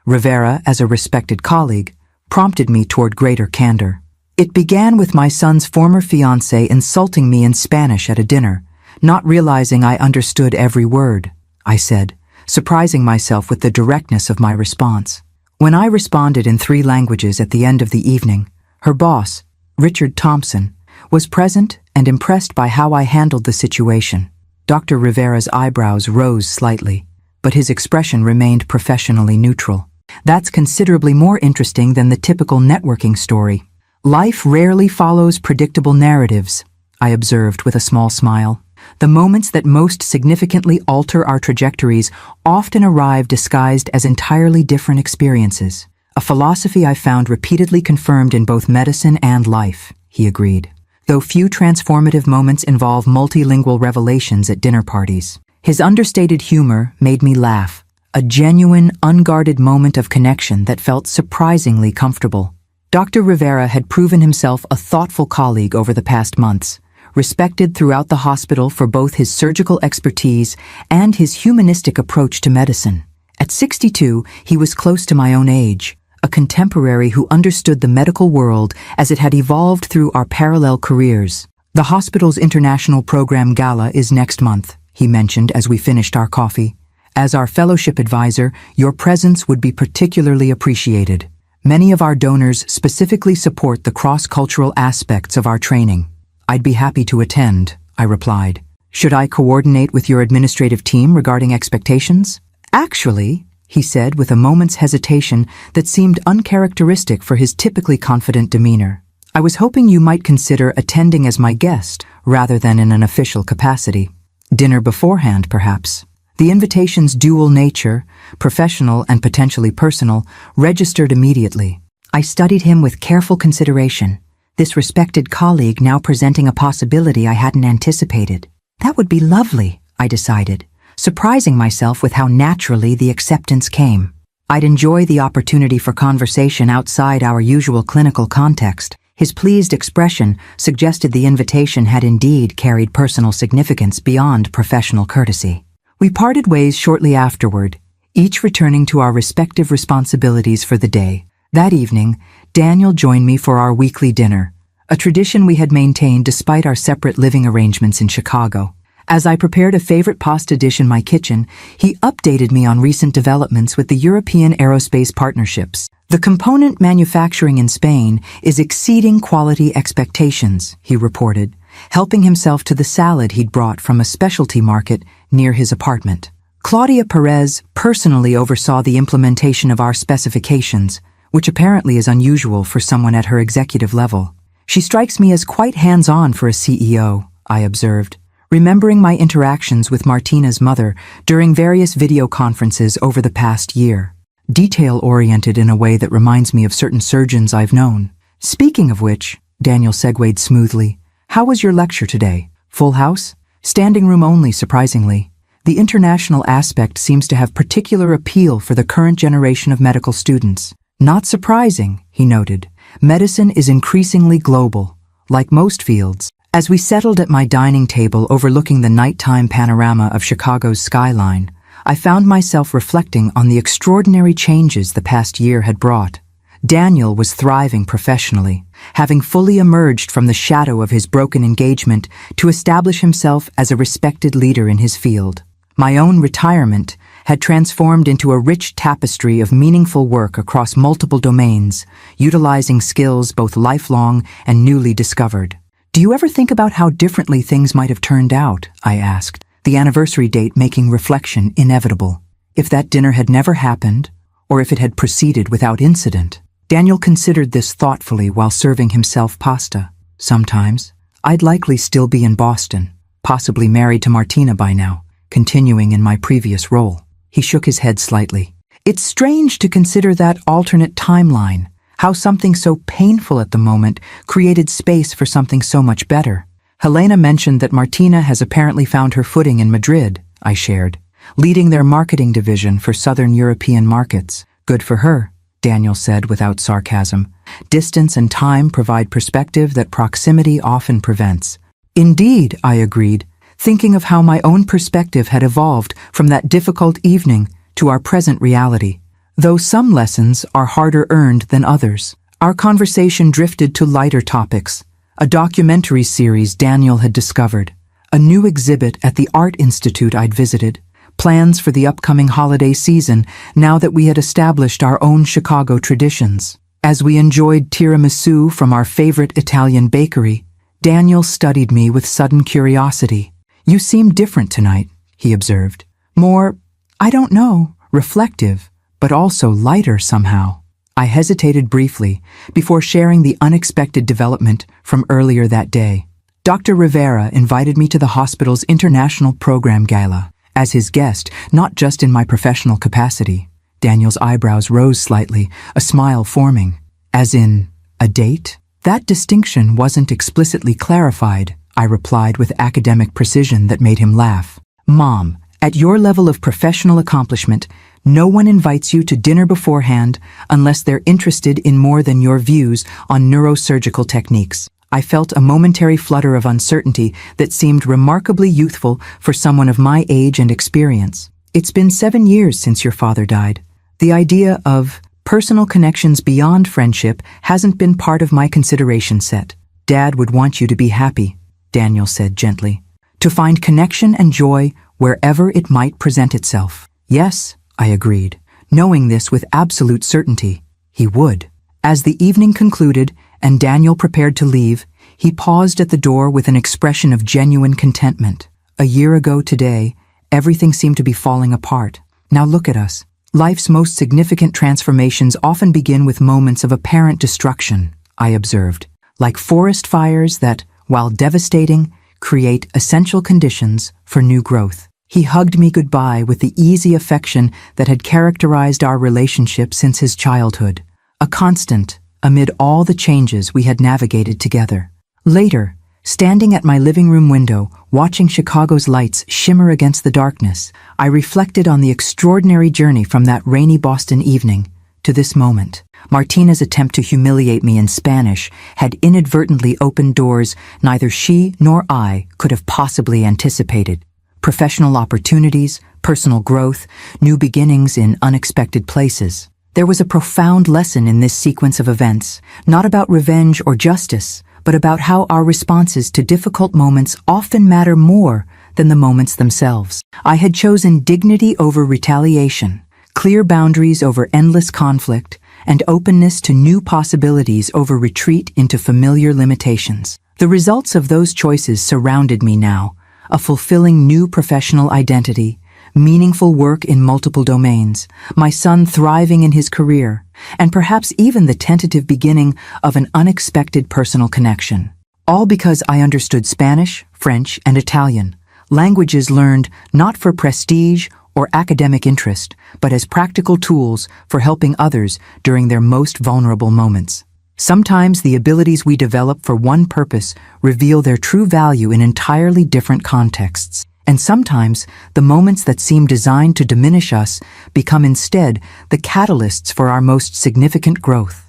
Rivera as a respected colleague, prompted me toward greater candor. It began with my son's former fiancée insulting me in Spanish at a dinner, not realizing I understood every word, I said, surprising myself with the directness of my response. When I responded in 3 languages at the end of the evening, her boss, Richard Thompson, was present and impressed by how I handled the situation. Dr. Rivera's eyebrows rose slightly, but his expression remained professionally neutral. "That's considerably more interesting than the typical networking story. Life rarely follows predictable narratives," I observed with a small smile. "The moments that most significantly alter our trajectories often arrive disguised as entirely different experiences. A philosophy I found repeatedly confirmed in both medicine and life," he agreed. "Though few transformative moments involve multilingual revelations at dinner parties." His understated humor made me laugh, a genuine, unguarded moment of connection that felt surprisingly comfortable. Dr. Rivera had proven himself a thoughtful colleague over the past months, respected throughout the hospital for both his surgical expertise and his humanistic approach to medicine. At 62, he was close to my own age, a contemporary who understood the medical world as it had evolved through our parallel careers. "The hospital's international program gala is next month," he mentioned as we finished our coffee. "As our fellowship advisor, your presence would be particularly appreciated. Many of our donors specifically support the cross-cultural aspects of our training." "I'd be happy to attend," I replied. "Should I coordinate with your administrative team regarding expectations?" "Actually," he said with a moment's hesitation that seemed uncharacteristic for his typically confident demeanor, "I was hoping you might consider attending as my guest rather than in an official capacity. Dinner beforehand, perhaps." The invitation's dual nature, professional and potentially personal, registered immediately. I studied him with careful consideration, this respected colleague now presenting a possibility I hadn't anticipated. That would be lovely, I decided, surprising myself with how naturally the acceptance came. I'd enjoy the opportunity for conversation outside our usual clinical context. His pleased expression suggested the invitation had indeed carried personal significance beyond professional courtesy. We parted ways shortly afterward, each returning to our respective responsibilities for the day. That evening, Daniel joined me for our weekly dinner, a tradition we had maintained despite our separate living arrangements in Chicago. As I prepared a favorite pasta dish in my kitchen, he updated me on recent developments with the European aerospace partnerships. The component manufacturing in Spain is exceeding quality expectations, he reported, helping himself to the salad he'd brought from a specialty market near his apartment. Claudia Perez personally oversaw the implementation of our specifications, which apparently is unusual for someone at her executive level. She strikes me as quite hands-on for a CEO, I observed, remembering my interactions with Martina's mother during various video conferences over the past year, detail-oriented in a way that reminds me of certain surgeons I've known. Speaking of which, Daniel segued smoothly, how was your lecture today? Full house? Standing room only, surprisingly. The international aspect seems to have particular appeal for the current generation of medical students. Not surprising, he noted. Medicine is increasingly global, like most fields. As we settled at my dining table overlooking the nighttime panorama of Chicago's skyline, I found myself reflecting on the extraordinary changes the past year had brought. Daniel was thriving professionally, having fully emerged from the shadow of his broken engagement to establish himself as a respected leader in his field. My own retirement had transformed into a rich tapestry of meaningful work across multiple domains, utilizing skills both lifelong and newly discovered. Do you ever think about how differently things might have turned out? I asked, the anniversary date making reflection inevitable. If that dinner had never happened, or if it had proceeded without incident. Daniel considered this thoughtfully while serving himself pasta. Sometimes, I'd likely still be in Boston, possibly married to Martina by now, continuing in my previous role. He shook his head slightly. It's strange to consider that alternate timeline, how something so painful at the moment created space for something so much better. Helena mentioned that Martina has apparently found her footing in Madrid, I shared, leading their marketing division for Southern European markets. Good for her, Daniel said without sarcasm. Distance and time provide perspective that proximity often prevents. Indeed, I agreed, thinking of how my own perspective had evolved from that difficult evening to our present reality. Though some lessons are harder earned than others. Our conversation drifted to lighter topics. A documentary series Daniel had discovered, a new exhibit at the Art Institute I'd visited, plans for the upcoming holiday season now that we had established our own Chicago traditions. As we enjoyed tiramisu from our favorite Italian bakery, Daniel studied me with sudden curiosity. You seem different tonight, he observed. More, I don't know, reflective, but also lighter somehow. I hesitated briefly before sharing the unexpected development from earlier that day. Dr. Rivera invited me to the hospital's International Program Gala as his guest, not just in my professional capacity. Daniel's eyebrows rose slightly, a smile forming. As in, a date? That distinction wasn't explicitly clarified, I replied with academic precision that made him laugh. Mom, at your level of professional accomplishment, no one invites you to dinner beforehand unless they're interested in more than your views on neurosurgical techniques. I felt a momentary flutter of uncertainty that seemed remarkably youthful for someone of my age and experience. It's been 7 years since your father died. The idea of personal connections beyond friendship hasn't been part of my consideration set. Dad would want you to be happy, Daniel said gently, to find connection and joy wherever it might present itself. Yes, I agreed, knowing this with absolute certainty. He would. As the evening concluded and Daniel prepared to leave, he paused at the door with an expression of genuine contentment. A year ago today, everything seemed to be falling apart. Now look at us. Life's most significant transformations often begin with moments of apparent destruction, I observed, like forest fires that, while devastating, create essential conditions for new growth. He hugged me goodbye with the easy affection that had characterized our relationship since his childhood, a constant amid all the changes we had navigated together. Later, Standing at my living room window, watching Chicago's lights shimmer against the darkness, I reflected on the extraordinary journey from that rainy Boston evening to this moment. Martina's attempt to humiliate me in Spanish had inadvertently opened doors neither she nor I could have possibly anticipated. Professional opportunities, personal growth, new beginnings in unexpected places. There was a profound lesson in this sequence of events, not about revenge or justice, but about how our responses to difficult moments often matter more than the moments themselves. I had chosen dignity over retaliation, clear boundaries over endless conflict, and openness to new possibilities over retreat into familiar limitations. The results of those choices surrounded me now, a fulfilling new professional identity, meaningful work in multiple domains, my son thriving in his career, and perhaps even the tentative beginning of an unexpected personal connection. All because I understood Spanish, French, and Italian, languages learned not for prestige or academic interest, but as practical tools for helping others during their most vulnerable moments. Sometimes the abilities we develop for one purpose reveal their true value in entirely different contexts. And sometimes, the moments that seem designed to diminish us become instead the catalysts for our most significant growth.